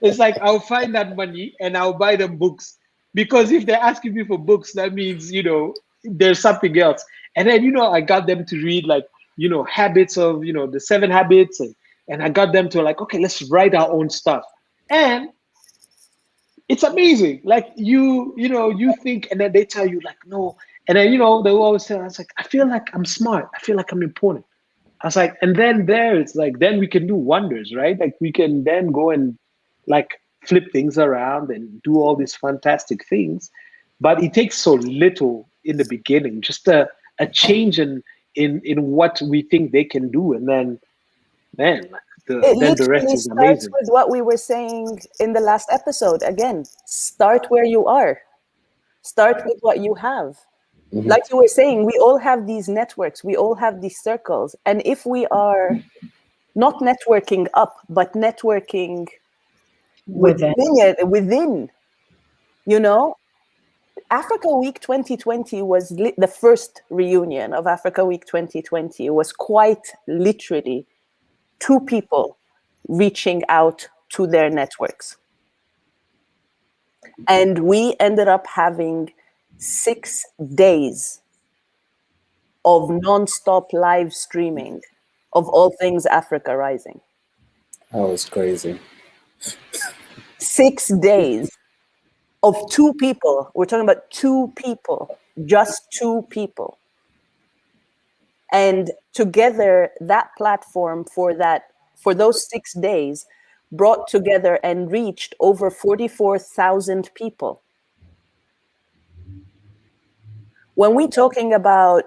It's like I'll find that money and I'll buy them books. Because if they're asking me for books, that means, you know, there's something else. And then, you know, I got them to read like, you know, habits of, you know, the 7 habits. And I got them to like, okay, let's write our own stuff. And it's amazing. Like you know, you think, and then they tell you like, no. And then, you know, they will always say, I was like, I feel like I'm smart. I feel like I'm important. I was like, and then there, it's like, then we can do wonders, right? Like we can then go and like flip things around and do all these fantastic things. But it takes so little in the beginning, just a change in what we think they can do. And then the rest literally is starts amazing. with what we were saying in the last episode. Again, start where you are. Start with what you have. Like you were saying, we all have these networks, we all have these circles. And if we are not networking up, but networking within, you know, Africa Week 2020 was the first reunion of Africa Week 2020. It was quite literally 2 people reaching out to their networks. And we ended up having 6 days of non-stop live streaming of all things Africa Rising. That was crazy. 6 days of 2 people. We're talking about 2 people, just 2 people. And together, that platform for those 6 days brought together and reached over 44,000 people. When we're talking about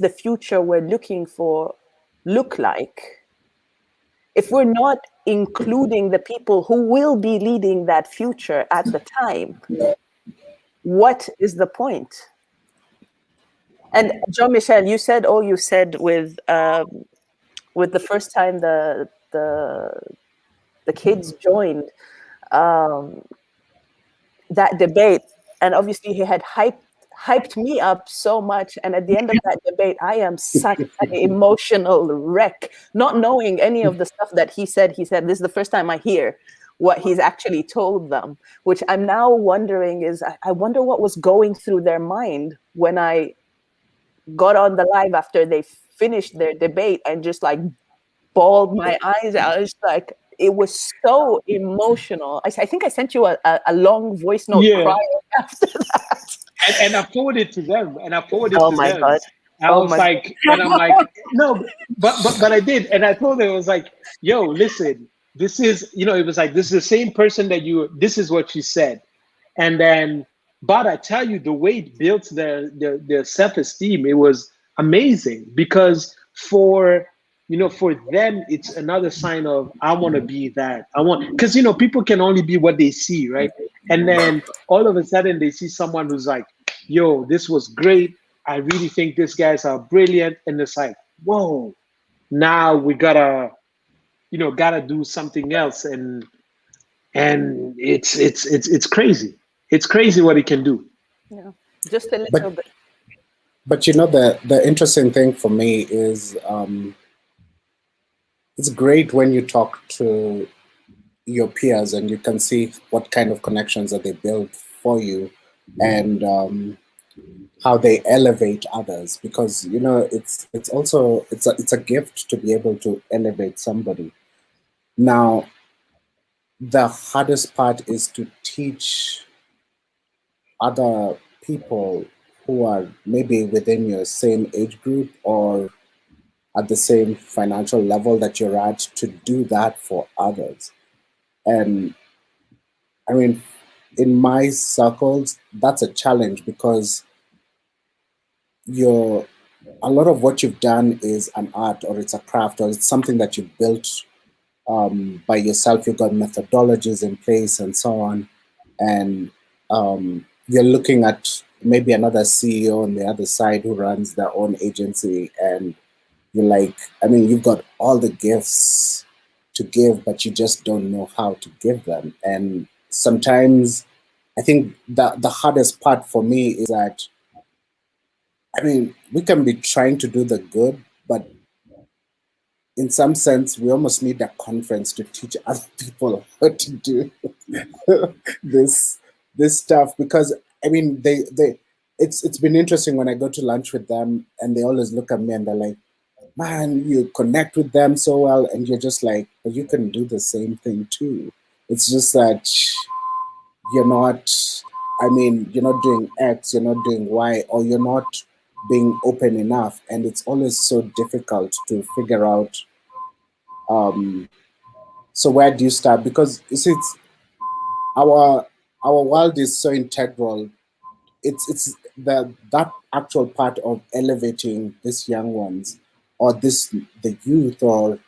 the future we're looking for look like, if we're not including the people who will be leading that future at the time, what is the point? And Jean-Michel, you said all you said with the first time the kids joined that debate, and obviously he had hyped me up so much, and at the end of that debate I am such an emotional wreck, not knowing any of the stuff that he said. This is the first time I hear what he's actually told them, which I'm now wondering is, I wonder what was going through their mind when I got on the live after they finished their debate and just like bawled my eyes out. It's like, it was so emotional. I think I sent you a long voice note crying after that. And I forwarded it to them. Oh my God. I was like, and I'm like, no, but I did. And I told them, I was like, yo, listen, this is, you know, it was like, this is the same person this is what she said. And then, but I tell you, the way it built their self-esteem, it was amazing, because for them, it's another sign of, I want to be that. Because, you know, people can only be what they see, right? And then all of a sudden they see someone who's like, yo, this was great. I really think these guys are brilliant. And it's like, whoa, now we gotta gotta do something else, and it's crazy. It's crazy what it can do. Yeah, just a little But bit. the interesting thing for me is it's great when you talk to your peers and you can see what kind of connections that they build for you, and how they elevate others, because it's also it's a gift to be able to elevate somebody. Now the hardest part is to teach other people who are maybe within your same age group or at the same financial level that you're at, to do that for others. And I mean, in my circles, that's a challenge, because you're a lot of what you've done is an art, or it's a craft, or it's something that you built by yourself. You've got methodologies in place and so on. And you're looking at maybe another CEO on the other side who runs their own agency, and you're like, I mean, you've got all the gifts to give, but you just don't know how to give them. And sometimes I think that the hardest part for me is that, I mean, we can be trying to do the good, but in some sense, we almost need a conference to teach other people how to do this stuff. Because I mean, it's been interesting when I go to lunch with them, and they always look at me and they're like, "Man, you connect with them so well," and you're just like, "But you can do the same thing too." It's just that you're not. I mean, you're not doing X, you're not doing Y, or you're not being open enough, and it's always so difficult to figure out. So where do you start? Because you see, our world is so integral. It's that actual part of elevating these young ones, or the youth, or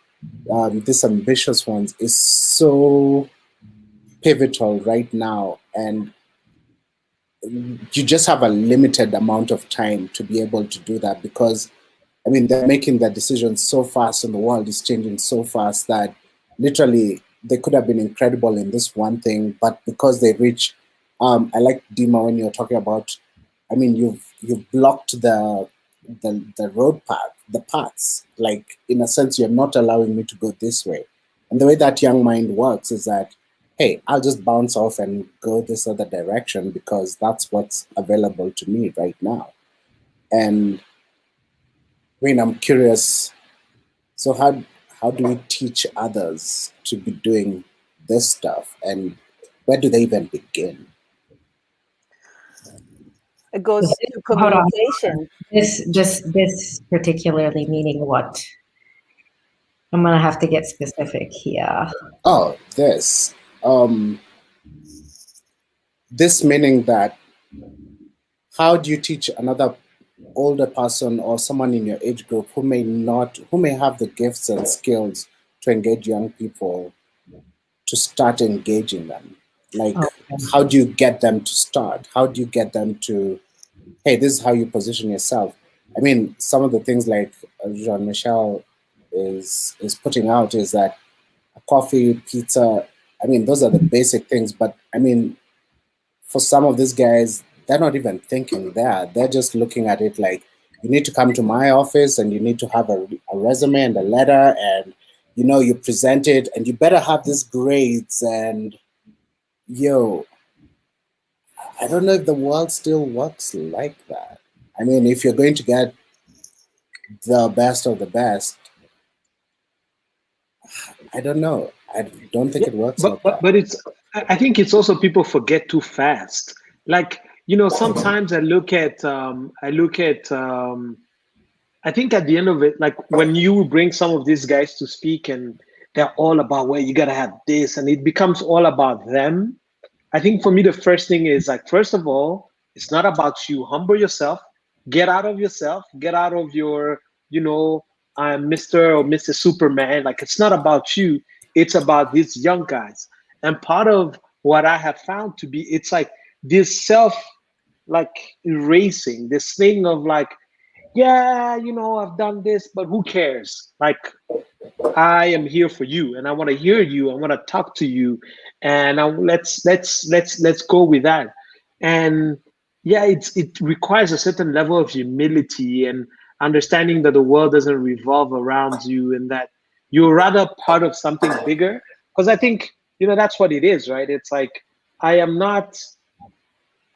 these ambitious ones, is so pivotal right now, and you just have a limited amount of time to be able to do that, because I mean, they're making their decisions so fast, and the world is changing so fast that literally they could have been incredible in this one thing, but because they reach, I like Dimah when you're talking about. I mean, you've blocked the road path, the paths. Like, in a sense, you're not allowing me to go this way. And the way that young mind works is that, hey, I'll just bounce off and go this other direction because that's what's available to me right now. And I mean, I'm curious. So how do we teach others to be doing this stuff, and where do they even begin? It goes to Hold on. communication. This particularly meaning what? I'm gonna have to get specific here. Oh, this meaning that, how do you teach another older person or someone in your age group who may have the gifts and skills to engage young people, to start engaging them? Like, Okay. how do you get them to start? How do you get them to, hey, this is how you position yourself? I mean, some of the things like Jean-Michel is putting out is that coffee, pizza, I mean, those are the basic things. But I mean, for some of these guys, they're not even thinking that. They're just looking at it like, you need to come to my office and you need to have a resume and a letter, and you present it, and you better have these grades. And yo, I don't know if the world still works like that. I mean, if you're going to get the best of the best, I don't know. I don't think Yeah, it works but like that. I think it's also people forget too fast. Like, sometimes I think at the end of it, like when you bring some of these guys to speak and they're all about, well, you gotta have this, and it becomes all about them. I think for me, the first thing is, like, first of all, it's not about you. Humble yourself, get out of yourself, get out of your, I'm Mr. or Mrs. Superman. Like, it's not about you, it's about these young guys. And part of what I have found to be, it's like this self, like, erasing, this thing of like, yeah, I've done this, but who cares? Like, I am here for you, and I want to hear you. I want to talk to you, and let's go with that. And yeah, it requires a certain level of humility and understanding that the world doesn't revolve around you, and that you're rather part of something bigger. Because I think that's what it is, right? It's like I am not.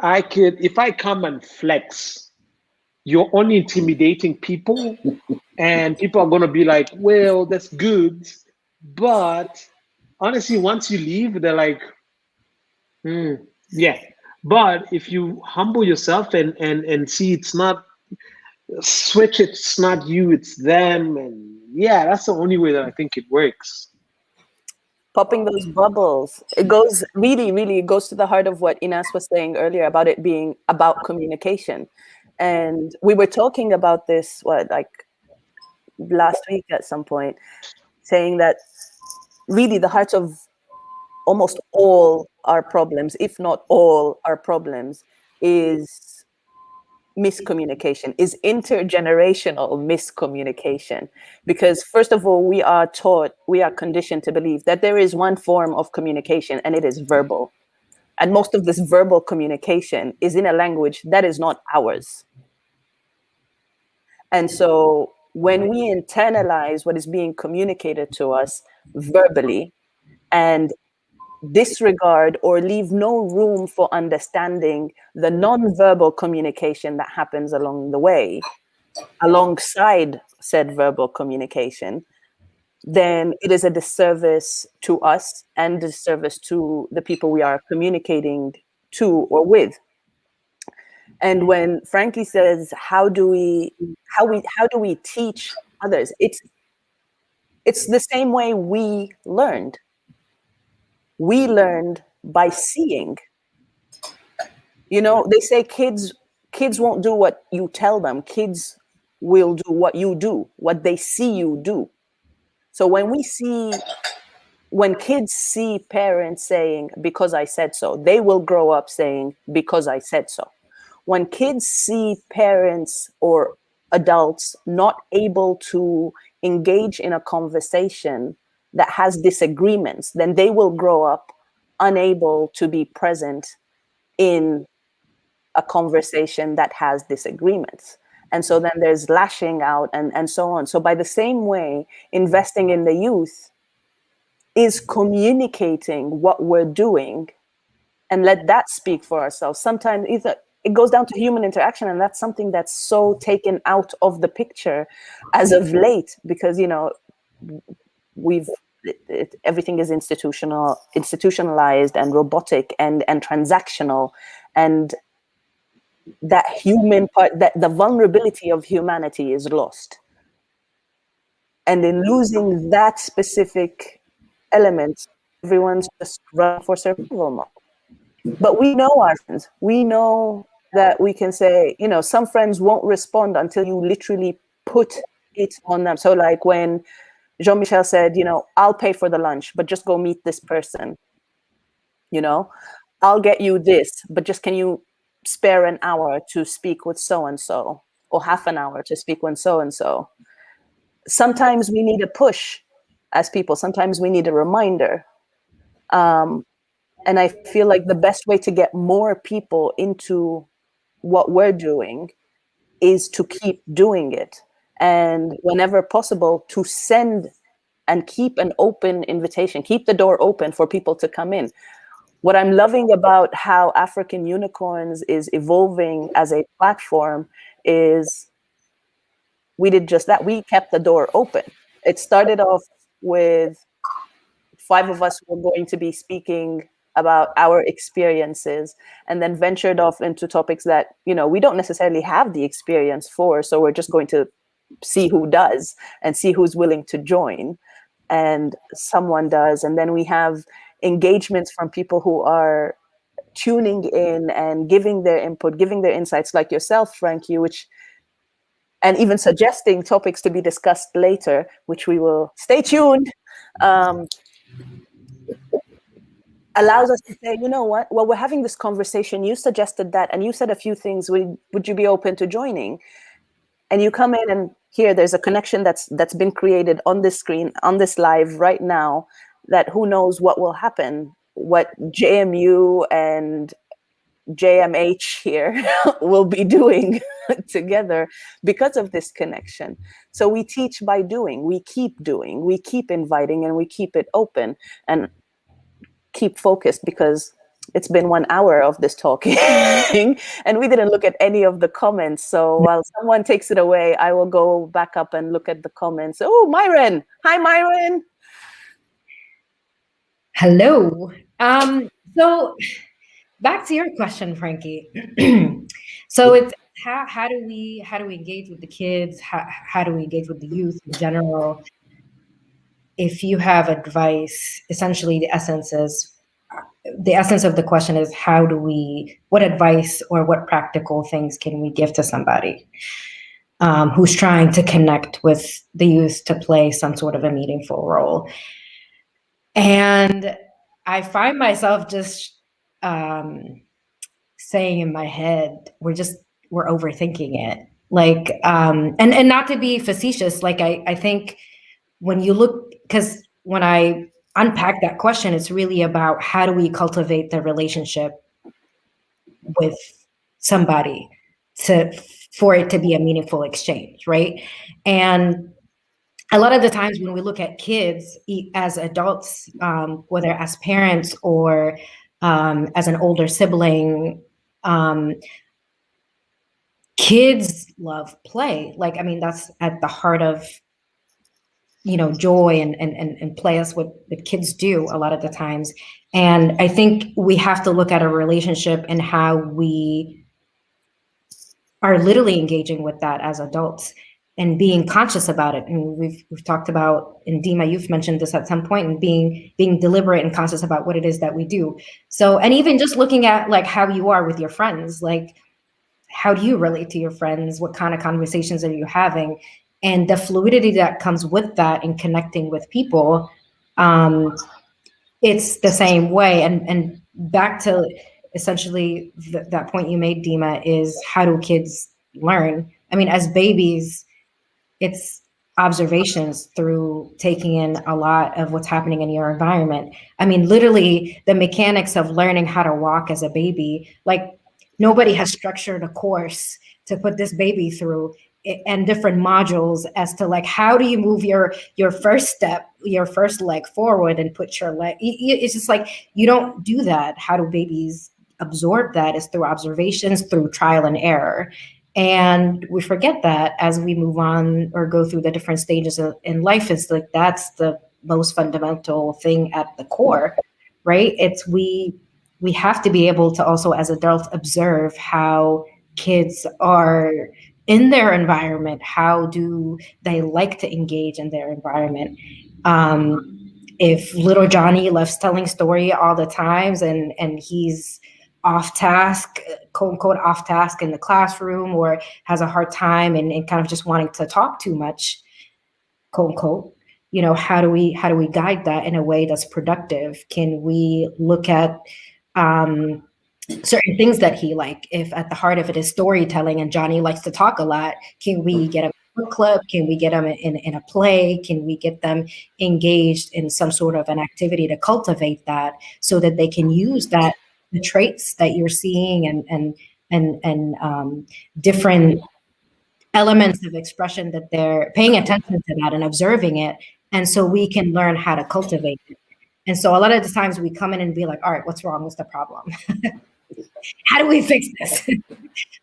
I could, if I come and flex, you're only intimidating people, and people are going to be like, well, that's good, but honestly, once you leave, they're like, yeah. But if you humble yourself and see it's not switch, it's not you, it's them, and yeah, that's the only way that I think it works. Popping those bubbles, it goes really, it goes to the heart of what Inas was saying earlier about it being about communication. And we were talking about this, like last week at some point, saying that really the heart of almost all our problems, if not all our problems, is miscommunication, is intergenerational miscommunication. Because first of all, we are conditioned to believe that there is one form of communication, and it is verbal. And most of this verbal communication is in a language that is not ours. And so when we internalize what is being communicated to us verbally and disregard or leave no room for understanding the non-verbal communication that happens along the way, alongside said verbal communication, then it is a disservice to us and disservice to the people we are communicating to or with. And when Frankie says, how do we teach others? It's the same way we learned. We learned by seeing. They say kids won't do what you tell them. Kids will do what you do, what they see you do. So when kids see parents saying, because I said so, they will grow up saying, because I said so. When kids see parents or adults not able to engage in a conversation that has disagreements, then they will grow up unable to be present in a conversation that has disagreements. And so then there's lashing out and so on. So by the same way, investing in the youth is communicating what we're doing and let that speak for ourselves. Sometimes it goes down to human interaction, and that's something that's so taken out of the picture as of late, because everything is institutionalized and robotic and transactional, and that human part, that the vulnerability of humanity is lost. And in losing that specific element, everyone's just running for survival mode. But we know our friends. We know that we can say, some friends won't respond until you literally put it on them. So like when Jean-Michel said, I'll pay for the lunch, but just go meet this person. I'll get you this, but just can you spare an hour to speak with so-and-so, or half an hour to speak with so-and-so. Sometimes we need a push as people. Sometimes we need a reminder. And I feel like the best way to get more people into what we're doing is to keep doing it. And whenever possible, to send and keep an open invitation, keep the door open for people to come in. What I'm loving about how African Unicorns is evolving as a platform is we did just that. We kept the door open. It started off with 5 of us who were going to be speaking about our experiences, and then ventured off into topics that, we don't necessarily have the experience for. So we're just going to see who does and see who's willing to join. And someone does. And then we have engagements from people who are tuning in and giving their input, giving their insights, like yourself, Frankie, and even suggesting topics to be discussed later, which we will stay tuned. Allows us to say, you know what, well, we're having this conversation, you suggested that, and you said a few things, would you be open to joining? and you come in and here there's a connection that's been created on this screen, on this live right now, that who knows what will happen, what JMU and JMH here will be doing together because of this connection. So we teach by doing, we keep inviting, and we keep it open and keep focused, because it's been 1 hour of this talking and we didn't look at any of the comments. So while someone takes it away, I will go back up and look at the comments. Oh, Myron. Hi, Myron. Hello. So back to your question, Frankie. So it's how do we engage with the kids? How do we engage with the youth in general? If you have advice, essentially the essence of the question is what advice or what practical things can we give to somebody who's trying to connect with the youth to play some sort of a meaningful role? And I find myself just saying in my head, we're overthinking it. Like, and not to be facetious, like I think when you look, because when I unpack that question, it's really about how do we cultivate the relationship with somebody for it to be a meaningful exchange, right? And a lot of the times when we look at kids as adults, whether as parents or as an older sibling, kids love play. Like, I mean, that's at the heart of, joy and play. That's what the kids do a lot of the times. And I think we have to look at a relationship and how we are literally engaging with that as adults and being conscious about it. And we've talked about, and Dimah, you've mentioned this at some point, and being deliberate and conscious about what it is that we do. So, and even just looking at like how you are with your friends, like how do you relate to your friends? What kind of conversations are you having? And the fluidity that comes with that and connecting with people, it's the same way. And back to essentially that point you made, Dimah, is how do kids learn? I mean, as babies, it's observations through taking in a lot of what's happening in your environment. I mean, literally the mechanics of learning how to walk as a baby, like nobody has structured a course to put this baby through and different modules as to like, how do you move your first step, your first leg forward and put your leg, it's just like, you don't do that. How do babies absorb that? Is through observations, through trial and error. And we forget that as we move on or go through the different stages in life. It's like, that's the most fundamental thing at the core, right? It's we have to be able to also as adults observe how kids are in their environment. How do they like to engage in their environment? If little Johnny loves telling story all the times and he's off task, quote unquote, off task in the classroom, or has a hard time and kind of just wanting to talk too much, quote unquote, how do we guide that in a way that's productive? Can we look at certain things that he like? If at the heart of it is storytelling and Johnny likes to talk a lot, can we get him a book club? Can we get them in a play? Can we get them engaged in some sort of an activity to cultivate that so that they can use that, the traits that you're seeing and different elements of expression that they're paying attention to that and observing it. And so we can learn how to cultivate it. And so a lot of the times we come in and be like, all right, what's wrong? What's the problem? How do we fix this?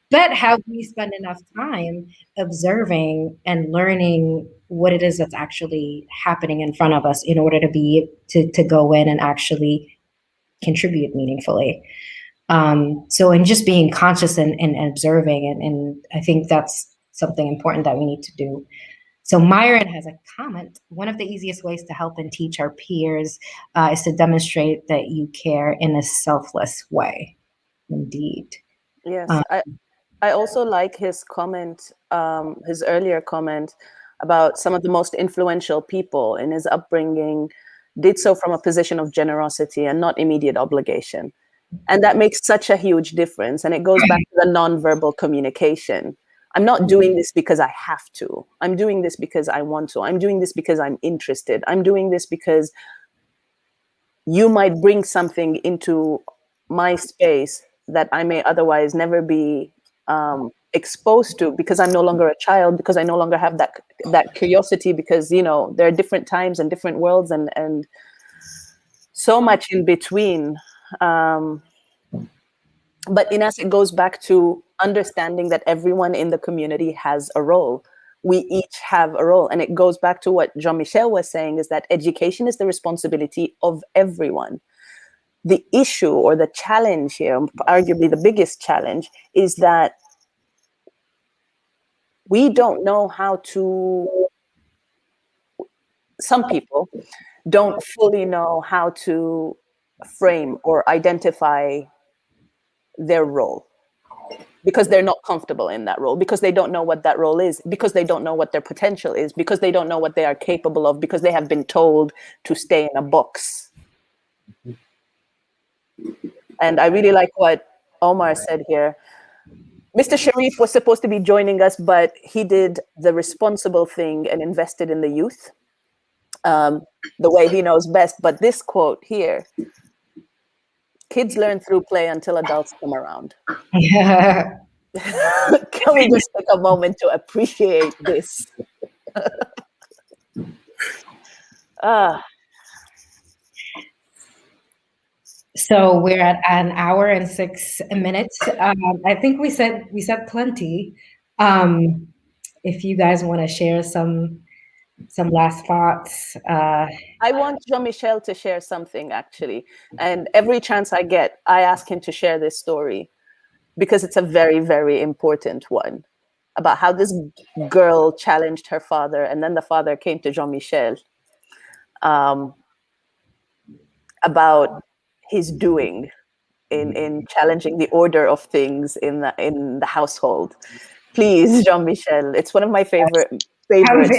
But have we spent enough time observing and learning what it is that's actually happening in front of us in order to go in and actually contribute meaningfully? So in just being conscious and observing, and I think that's something important that we need to do. So Myron has a comment. One of the easiest ways to help and teach our peers is to demonstrate that you care in a selfless way. Indeed. Yes, I also like his comment, his earlier comment about some of the most influential people in his upbringing did so from a position of generosity and not immediate obligation. And that makes such a huge difference. And it goes back to the nonverbal communication, I'm not doing this because I have to. I'm doing this because I want to. I'm doing this because I'm interested. I'm doing this because you might bring something into my space that I may otherwise never be exposed to, because I'm no longer a child, because I no longer have that curiosity, because, you know, there are different times and different worlds and so much in between. But in us, it goes back to understanding that everyone in the community has a role. We each have a role. And it goes back to what Jean-Michel was saying, is that education is the responsibility of everyone. The issue or the challenge here, arguably the biggest challenge, is that we don't know how to, some people don't fully know how to frame or identify their role, because they're not comfortable in that role, because they don't know what that role is, because they don't know what their potential is, because they don't know what they are capable of, because they have been told to stay in a box. And I really like what Omar said here. Mr. Sharief was supposed to be joining us, but he did the responsible thing and invested in the youth the way he knows best. But this quote here, kids learn through play until adults come around. Yeah. Can we just take a moment to appreciate this? So we're at an hour and 6 minutes. I think we said plenty. If you guys want to share some last thoughts. I want Jean-Michel to share something, actually. And every chance I get, I ask him to share this story, because it's a very, very important one, about how this girl challenged her father, and then the father came to Jean-Michel about his doing in challenging the order of things in the household. Please, Jean-Michel, it's one of my favorite stories.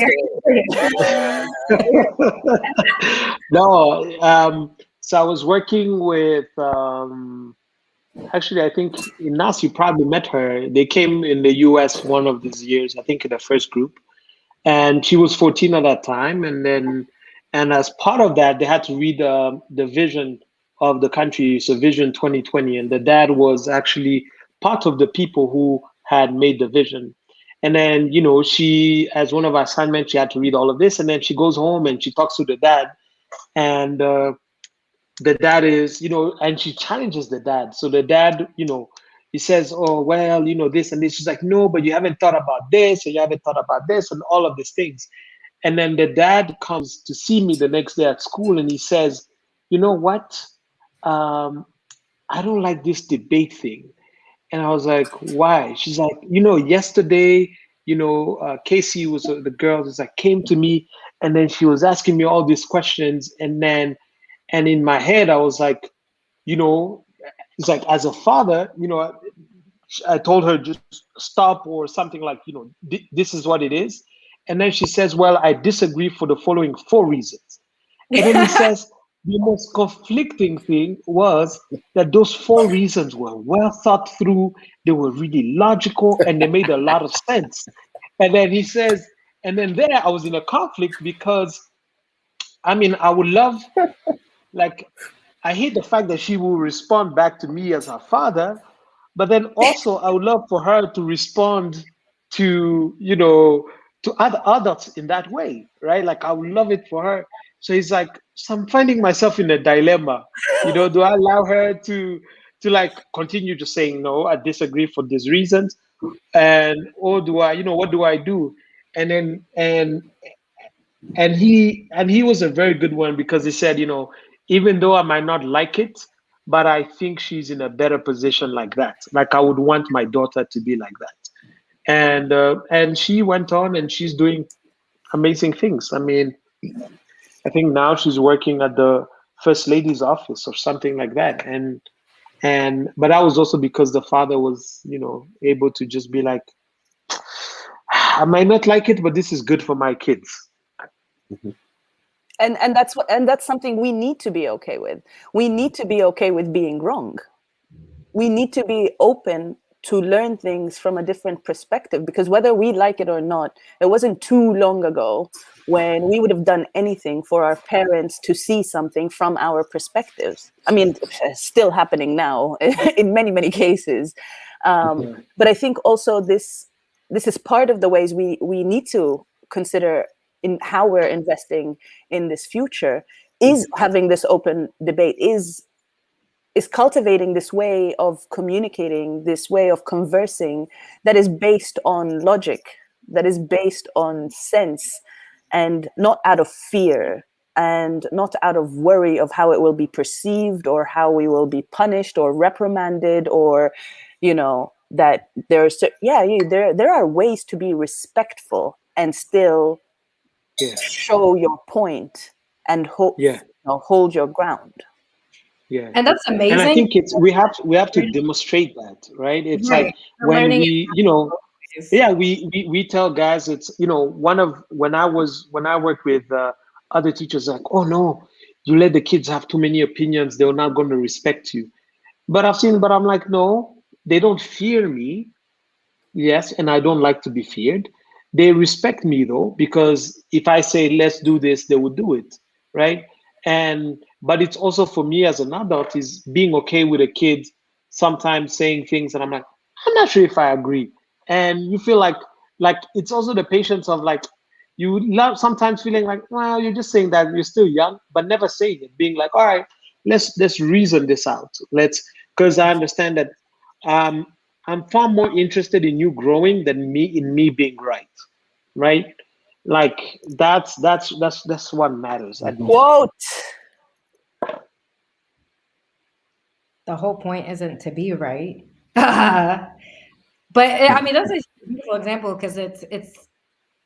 No, so I was working with, actually, I think Inas, you probably met her. They came in the US one of these years, I think in the first group. And she was 14 at that time. And as part of that, they had to read the vision of the country, so Vision 2020. And the dad was actually part of the people who had made the vision. And then, you know, she, as one of our assignments, she had to read all of this. And then she goes home and she talks to the dad. And the dad is, you know, and she challenges the dad. So the dad, you know, he says, oh, well, you know, this and this. She's like, no, but you haven't thought about this, and you haven't thought about this, and all of these things. And then the dad comes to see me the next day at school, and he says, you know what? I don't like this debate thing. And I was like, why? She's like, you know, yesterday, you know, Casey was the girl was like, came to me, and then she was asking me all these questions. And in my head, I was like, you know, it's like, as a father, you know, I told her just stop or something like, you know, this is what it is. And then she says, well, I disagree for the following 4 reasons. And then he says, the most conflicting thing was that those 4 reasons were well thought through, they were really logical, and they made a lot of sense. And then he says, and then there I was in a conflict, because I mean, I would love, like, I hate the fact that she will respond back to me as her father, but then also I would love for her to respond to, you know, to other adults in that way, right? Like, I would love it for her. So he's like, so I'm finding myself in a dilemma. You know, do I allow her to like continue just saying no, I disagree for these reasons, and or do I, you know, what do I do? And then and he was a very good one, because he said, you know, even though I might not like it, but I think she's in a better position like that. Like, I would want my daughter to be like that. And she went on, and she's doing amazing things. I mean, I think now she's working at the first lady's office or something like that. But that was also because the father was, you know, able to just be like, I might not like it, but this is good for my kids. And that's something we need to be okay with. We need to be okay with being wrong. We need to be open to learn things from a different perspective, because whether we like it or not, it wasn't too long ago when we would have done anything for our parents to see something from our perspectives. I mean, it's still happening now in many, many cases. But I think also this is part of the ways we need to consider in how we're investing in this future, is having this open debate, is cultivating this way of communicating, this way of conversing that is based on logic, that is based on sense, and not out of fear, and not out of worry of how it will be perceived or how we will be punished or reprimanded, or, you know, that there's, there are ways to be respectful and still show your point and hold your ground. Yeah, and that's amazing. and I think it's we have to demonstrate that, right? It's Right. like We're when learning we, you know, we tell guys, it's, you know, when I worked with other teachers, like, oh no, you let the kids have too many opinions, they're not going to respect you. But I'm like, no, they don't fear me. Yes, and I don't like to be feared. They respect me though, because if I say let's do this, they will do it, right? And but it's also for me as an adult is being okay with a kid sometimes saying things and I'm like, I'm not sure if I agree. And you feel like it's also the patience of like you love sometimes feeling like, well, you're just saying that you're still young, but never saying it, being like, all right, let's reason this out. Let's, because I understand that um I'm far more interested in you growing than me being right, right? Like that's what matters. Quote. The whole point isn't to be right. But I mean, that's a beautiful example because it's.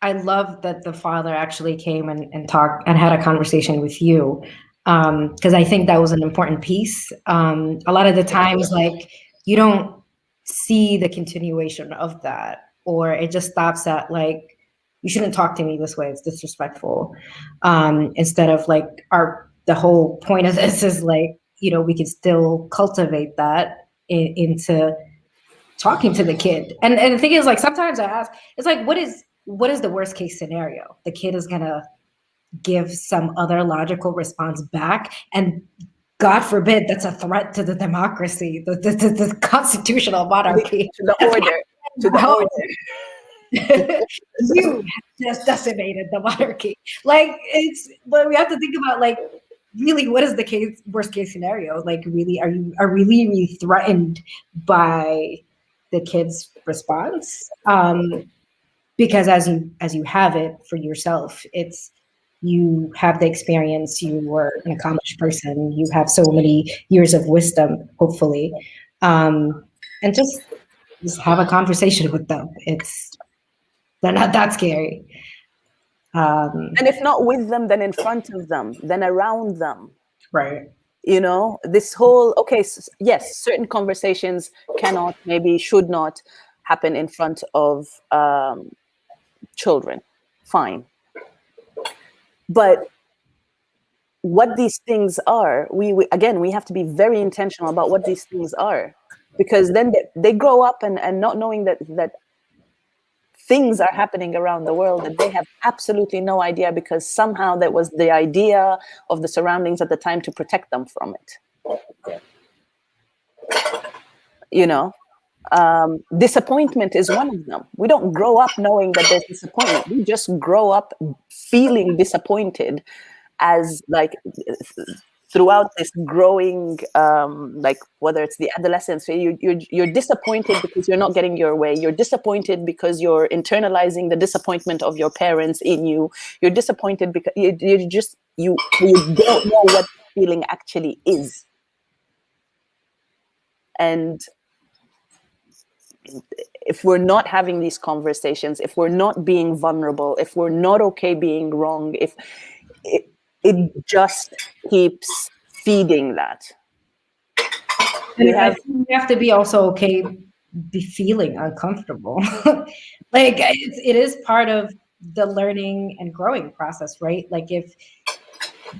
I love that the father actually came and talked and had a conversation with you, because I think that was an important piece. A lot of the times, like you don't see the continuation of that, or it just stops at like, you shouldn't talk to me this way, it's disrespectful. Instead of like the whole point of this is like, you know, we can still cultivate that into talking to the kid. And the thing is, like, sometimes I ask, it's like, what is the worst case scenario? The kid is gonna give some other logical response back, and God forbid that's a threat to the democracy, the constitutional monarchy, to the order, to the order. You just decimated the monarchy. Like, but we have to think about, like, really, what is the worst case scenario? Like, really, are we really threatened by the kid's response? Because as you have it for yourself, it's, you have the experience, you were an accomplished person, you have so many years of wisdom, hopefully, and just have a conversation with them. They're not that scary. And if not with them, then in front of them, then around them. Right. You know, this whole, okay, yes, certain conversations cannot, maybe should not happen in front of children. Fine. But what these things are, we again, we have to be very intentional about what these things are, because then they grow up and not knowing that things are happening around the world that they have absolutely no idea, because somehow that was the idea of the surroundings at the time to protect them from it. You know, disappointment is one of them. We don't grow up knowing that there's disappointment. We just grow up feeling disappointed as like throughout this growing, like whether it's the adolescence, you're disappointed because you're not getting your way. You're disappointed because you're internalizing the disappointment of your parents in you. You're disappointed because you don't know what feeling actually is. And if we're not having these conversations, if we're not being vulnerable, if we're not okay being wrong, if it just keeps feeding that. I think we have to be also okay be feeling uncomfortable. Like, it is part of the learning and growing process, right? Like, if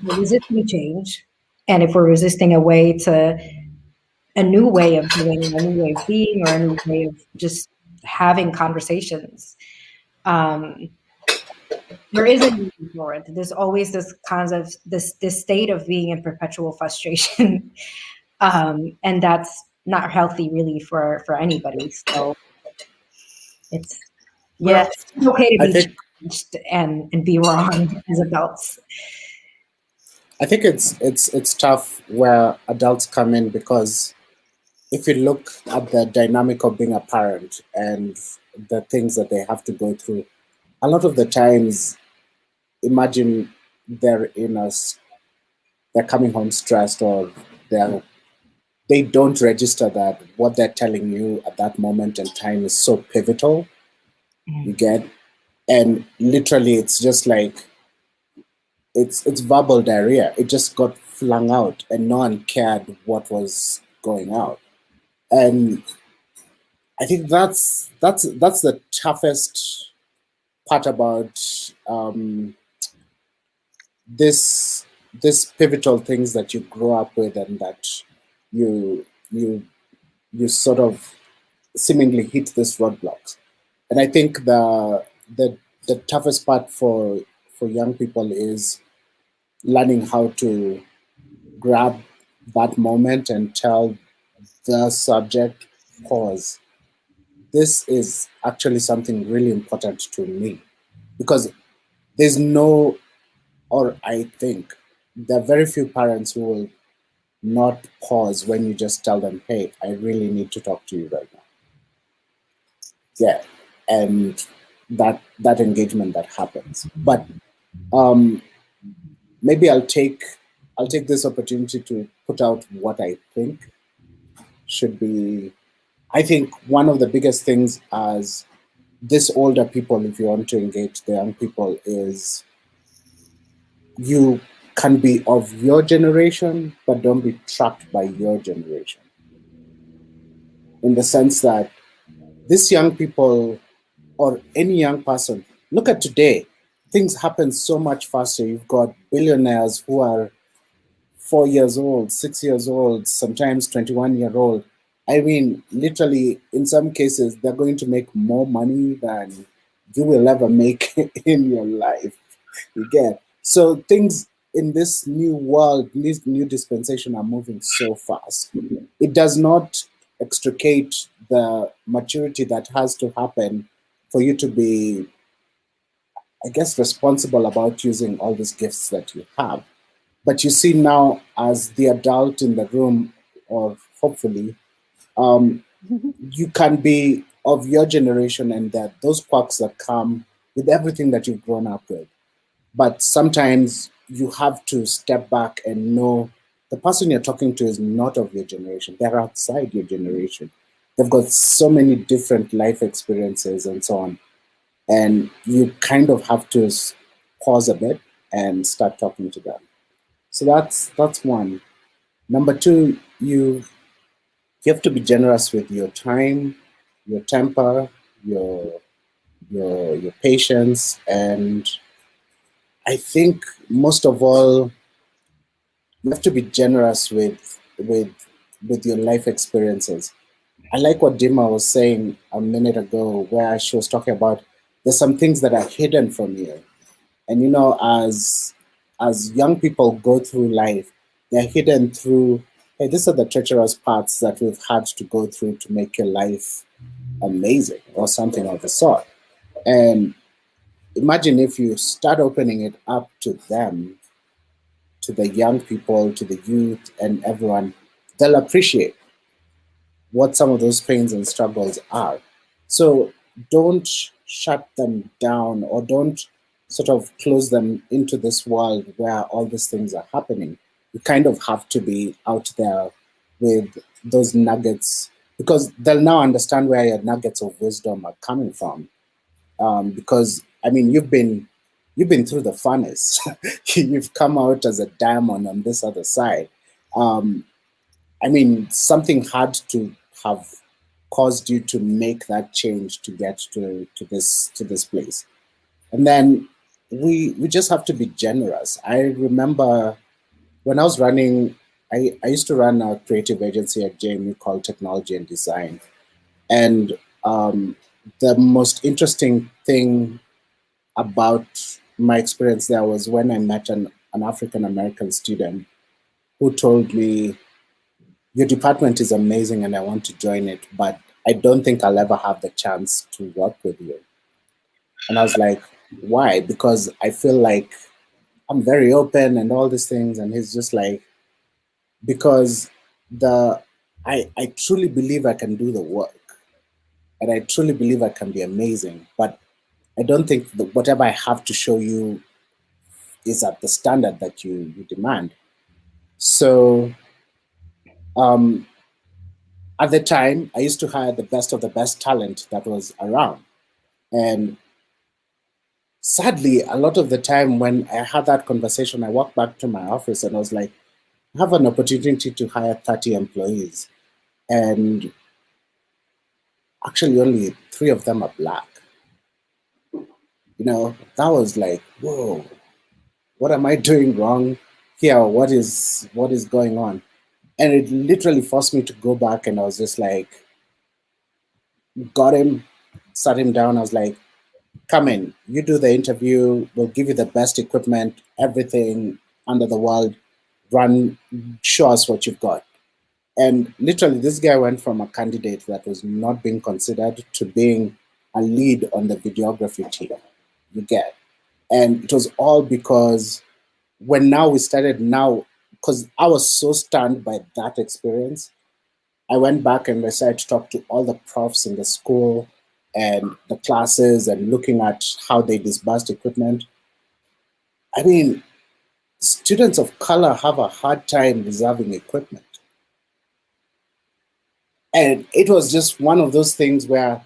we're resisting change, and if we're resisting a way to a new way of doing, a new way of being, or a new way of just having conversations. There isn't moving forward. There's always this kind of this state of being in perpetual frustration, and that's not healthy really for anybody. So it's okay to be challenged and be wrong as adults. I think it's tough where adults come in, because if you look at the dynamic of being a parent and the things that they have to go through, a lot of the times, imagine they're coming home stressed, or they don't register that what they're telling you at that moment in time is so pivotal. You get, and literally it's just like it's verbal diarrhea. It just got flung out, and no one cared what was going out. And I think that's the toughest part about this pivotal things that you grow up with, and that you sort of seemingly hit this roadblocks. And I think the toughest part for young people is learning how to grab that moment and tell the subject, pause. This is actually something really important to me, because there's no, or I think there are very few parents who will not pause when you just tell them, hey, I really need to talk to you right now. Yeah, and that engagement that happens. But maybe I'll take this opportunity to put out what I think should be. I think one of the biggest things as this older people, if you want to engage the young people, is you can be of your generation, but don't be trapped by your generation. In the sense that these young people, or any young person, look at today, things happen so much faster. You've got billionaires who are 4 years old, 6 years old, sometimes 21-year-old. I mean, literally, in some cases, they're going to make more money than you will ever make in your life. You get? So things in this new world, this new dispensation, are moving so fast. It does not extricate the maturity that has to happen for you to be, I guess, responsible about using all these gifts that you have. But you see now, as the adult in the room, or hopefully, you can be of your generation, and that those quirks that come with everything that you've grown up with. But sometimes you have to step back and know the person you're talking to is not of your generation. They're outside your generation. They've got so many different life experiences and so on. And you kind of have to pause a bit and start talking to them. So that's one. Number two, you have to be generous with your time, your temper, your patience, and I think most of all, you have to be generous with your life experiences. I like what Dimah was saying a minute ago, where she was talking about there's some things that are hidden from you. And you know, as young people go through life, they're hidden through, hey, these are the treacherous parts that we've had to go through to make your life amazing, or something of the sort. And imagine if you start opening it up to them, to the young people, to the youth, and everyone, they'll appreciate what some of those pains and struggles are. So don't shut them down, or don't sort of close them into this world where all these things are happening. You kind of have to be out there with those nuggets, because they'll now understand where your nuggets of wisdom are coming from. Because I mean, you've been through the furnace. You've come out as a diamond on this other side. I mean, something had to have caused you to make that change to get to this place. And then we just have to be generous. I remember when I was running I used to run a creative agency at JMU called Technology and Design. And the most interesting thing about my experience there was when I met an African American student who told me, your department is amazing and I want to join it, but I don't think I'll ever have the chance to work with you. And I was like, why? Because I feel like I'm very open and all these things. And he's just like, because I truly believe I can do the work and I truly believe I can be amazing, but I don't think that whatever I have to show you is at the standard that you demand. So at the time, I used to hire the best of the best talent that was around. And sadly, a lot of the time when I had that conversation, I walked back to my office and I was like, I have an opportunity to hire 30 employees. And actually only 3 of them are Black. That was like, whoa, what am I doing wrong here? What is going on? And it literally forced me to go back, and I was just like, got him, sat him down. I was like, come in, you do the interview, we'll give you the best equipment, everything under the world, run, show us what you've got. And literally, this guy went from a candidate that was not being considered to being a lead on the videography team. You get. And it was all because when now we started because I was so stunned by that experience, I went back and decided to talk to all the profs in the school and the classes and looking at how they disbursed equipment. I mean, students of color have a hard time reserving equipment. And it was just one of those things where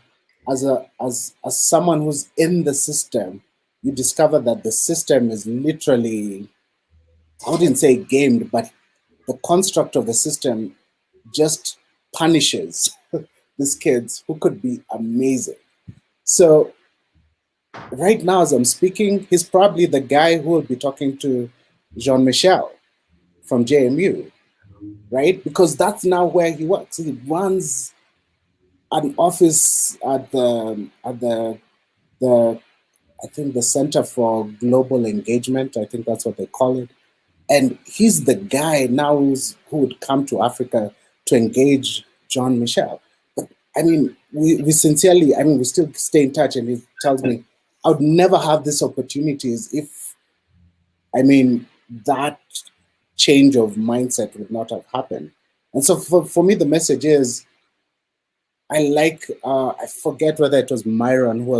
as someone who's in the system, you discover that the system is literally, I wouldn't say gamed, but the construct of the system just punishes these kids who could be amazing. So right now, as I'm speaking, he's probably the guy who will be talking to Jean-Michel from JMU, right? Because that's now where he works. He runs an office at the I think the Center for Global Engagement. I think that's what they call it. And he's the guy now who would come to Africa to engage Jean-Michel. But I mean, we sincerely, I mean, we still stay in touch, and he tells me, I would never have these opportunities if, I mean, that change of mindset would not have happened. And so for me, the message is, I forget whether it was Myron who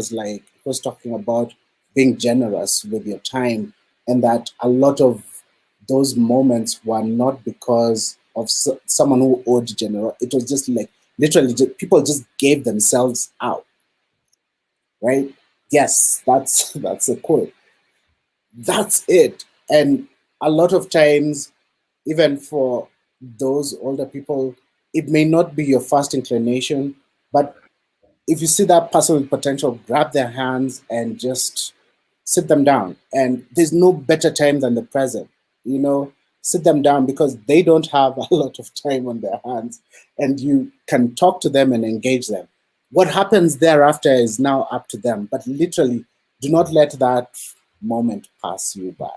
was talking about being generous with your time, and that a lot of those moments were not because of someone who owed generosity. It was just like literally people just gave themselves out, right? Yes, that's a quote. That's it. And a lot of times, even for those older people, it may not be your first inclination, but if you see that person with potential, grab their hands and just sit them down. And there's no better time than the present, sit them down, because they don't have a lot of time on their hands, and you can talk to them and engage them. What happens thereafter is now up to them, but literally do not let that moment pass you by.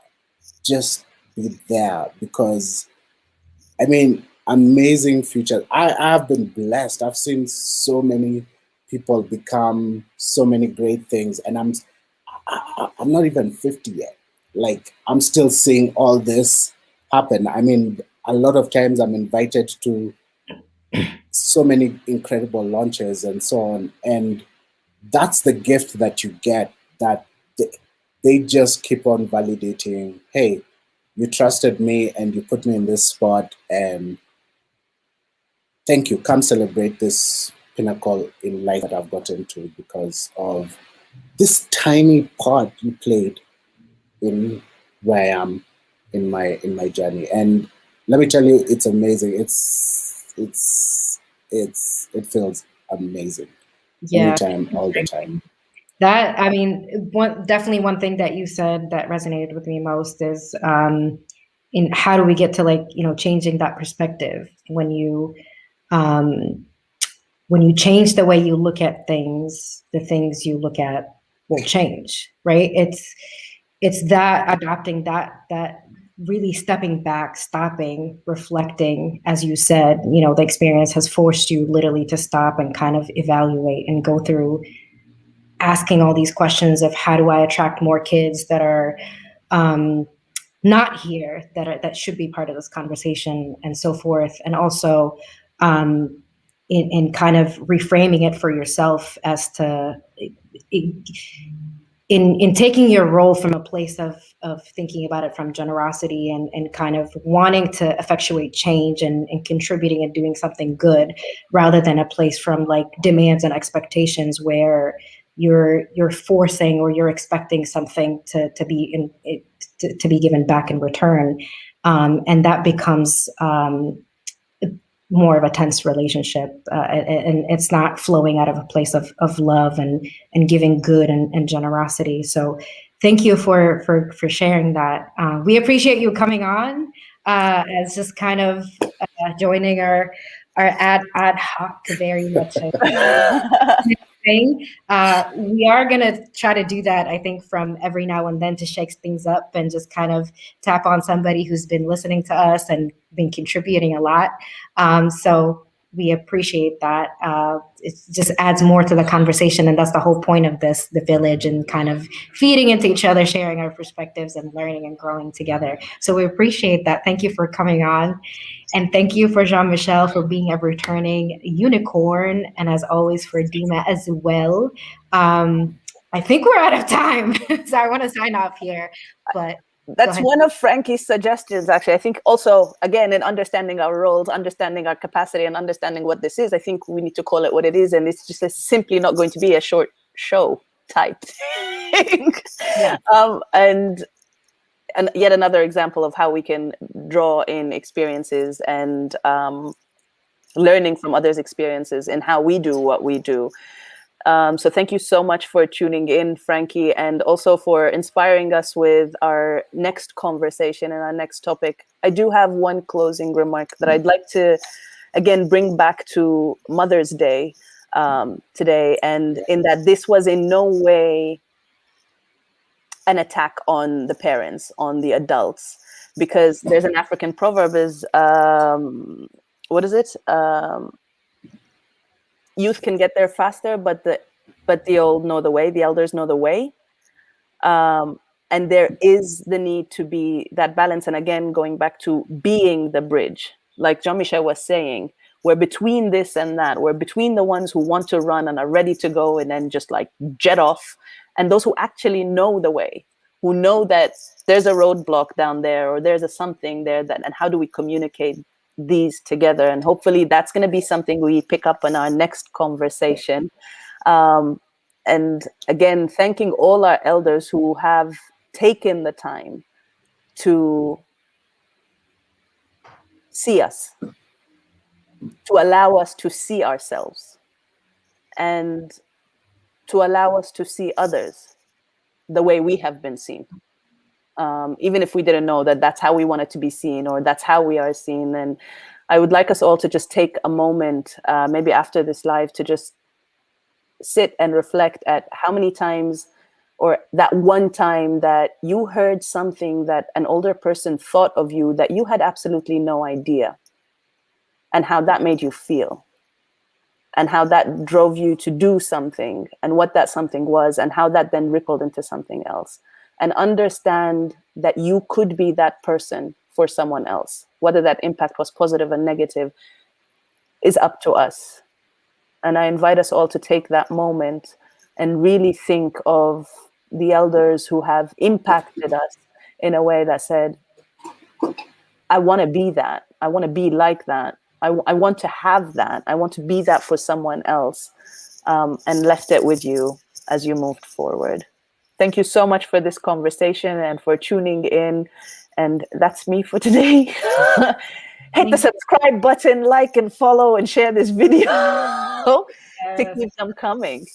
Just be there, because I mean, amazing future. I've been blessed. I've seen so many people become so many great things, and I'm not even 50 yet. Like, I'm still seeing all this happen. I mean, a lot of times I'm invited to so many incredible launches and so on, and that's the gift that you get, that they just keep on validating, hey, you trusted me and you put me in this spot, and thank you. Come celebrate this pinnacle in life that I've gotten to because of this tiny part you played in where I am in my journey. And let me tell you, it's amazing. It feels amazing. Yeah. Anytime, all the time. That, I mean, definitely one thing that you said that resonated with me most is in how do we get to like, changing that perspective when you change the way you look at things, the things you look at will change, right? It's that adopting that really stepping back, stopping, reflecting, as you said, the experience has forced you literally to stop and kind of evaluate and go through asking all these questions of how do I attract more kids that are not here, that should be part of this conversation and so forth. And also in kind of reframing it for yourself as to in taking your role from a place of thinking about it from generosity and kind of wanting to effectuate change and contributing and doing something good, rather than a place from like demands and expectations where you're forcing or you're expecting something to be given back in return, and that becomes more of a tense relationship, and it's not flowing out of a place of love and giving good and generosity. So thank you for sharing that. We appreciate you coming on as just kind of joining our ad hoc very much thing. We are going to try to do that, I think, from every now and then to shake things up and just kind of tap on somebody who's been listening to us and been contributing a lot. So we appreciate that. It just adds more to the conversation. And that's the whole point of this, the village, and kind of feeding into each other, sharing our perspectives and learning and growing together. So we appreciate that. Thank you for coming on. And thank you for Jean-Michel for being a returning unicorn. And as always for Dimah as well. I think we're out of time. So I want to sign off here, but that's one of Frankie's suggestions, actually. I think also, again, in understanding our roles, understanding our capacity, and understanding what this is, I think we need to call it what it is. And it's just simply not going to be a short show type thing. Yeah. And yet another example of how we can draw in experiences and learning from others' experiences and how we do what we do. So thank you so much for tuning in, Frankie, and also for inspiring us with our next conversation and our next topic. I do have one closing remark that I'd like to, again, bring back to Mother's Day today, and in that this was in no way an attack on the parents, on the adults, because there's an African proverb is, what is it? Youth can get there faster, but the old know the way, the elders know the way. And there is the need to be that balance. And again, going back to being the bridge, like Jean-Michel was saying, we're between this and that. We're between the ones who want to run and are ready to go and then just like jet off, and those who actually know the way, who know that there's a roadblock down there or there's a something there, that, and how do we communicate these together? And hopefully that's going to be something we pick up in our next conversation. And again, thanking all our elders who have taken the time to see us, to allow us to see ourselves, and to allow us to see others the way we have been seen. Even if we didn't know that that's how we wanted to be seen or that's how we are seen. And I would like us all to just take a moment, maybe after this live, to just sit and reflect at how many times, or that one time that you heard something that an older person thought of you that you had absolutely no idea, and how that made you feel, and how that drove you to do something, and what that something was, and how that then rippled into something else. And understand that you could be that person for someone else. Whether that impact was positive or negative is up to us. And I invite us all to take that moment and really think of the elders who have impacted us in a way that said, I want to be that. I want to be like that. I want to have that. I want to be that for someone else, and left it with you as you moved forward. Thank you so much for this conversation and for tuning in. And that's me for today. Hit the subscribe button, like and follow, and share this video to keep them coming.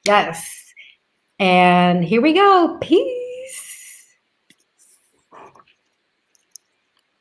Yes. And here we go. Peace.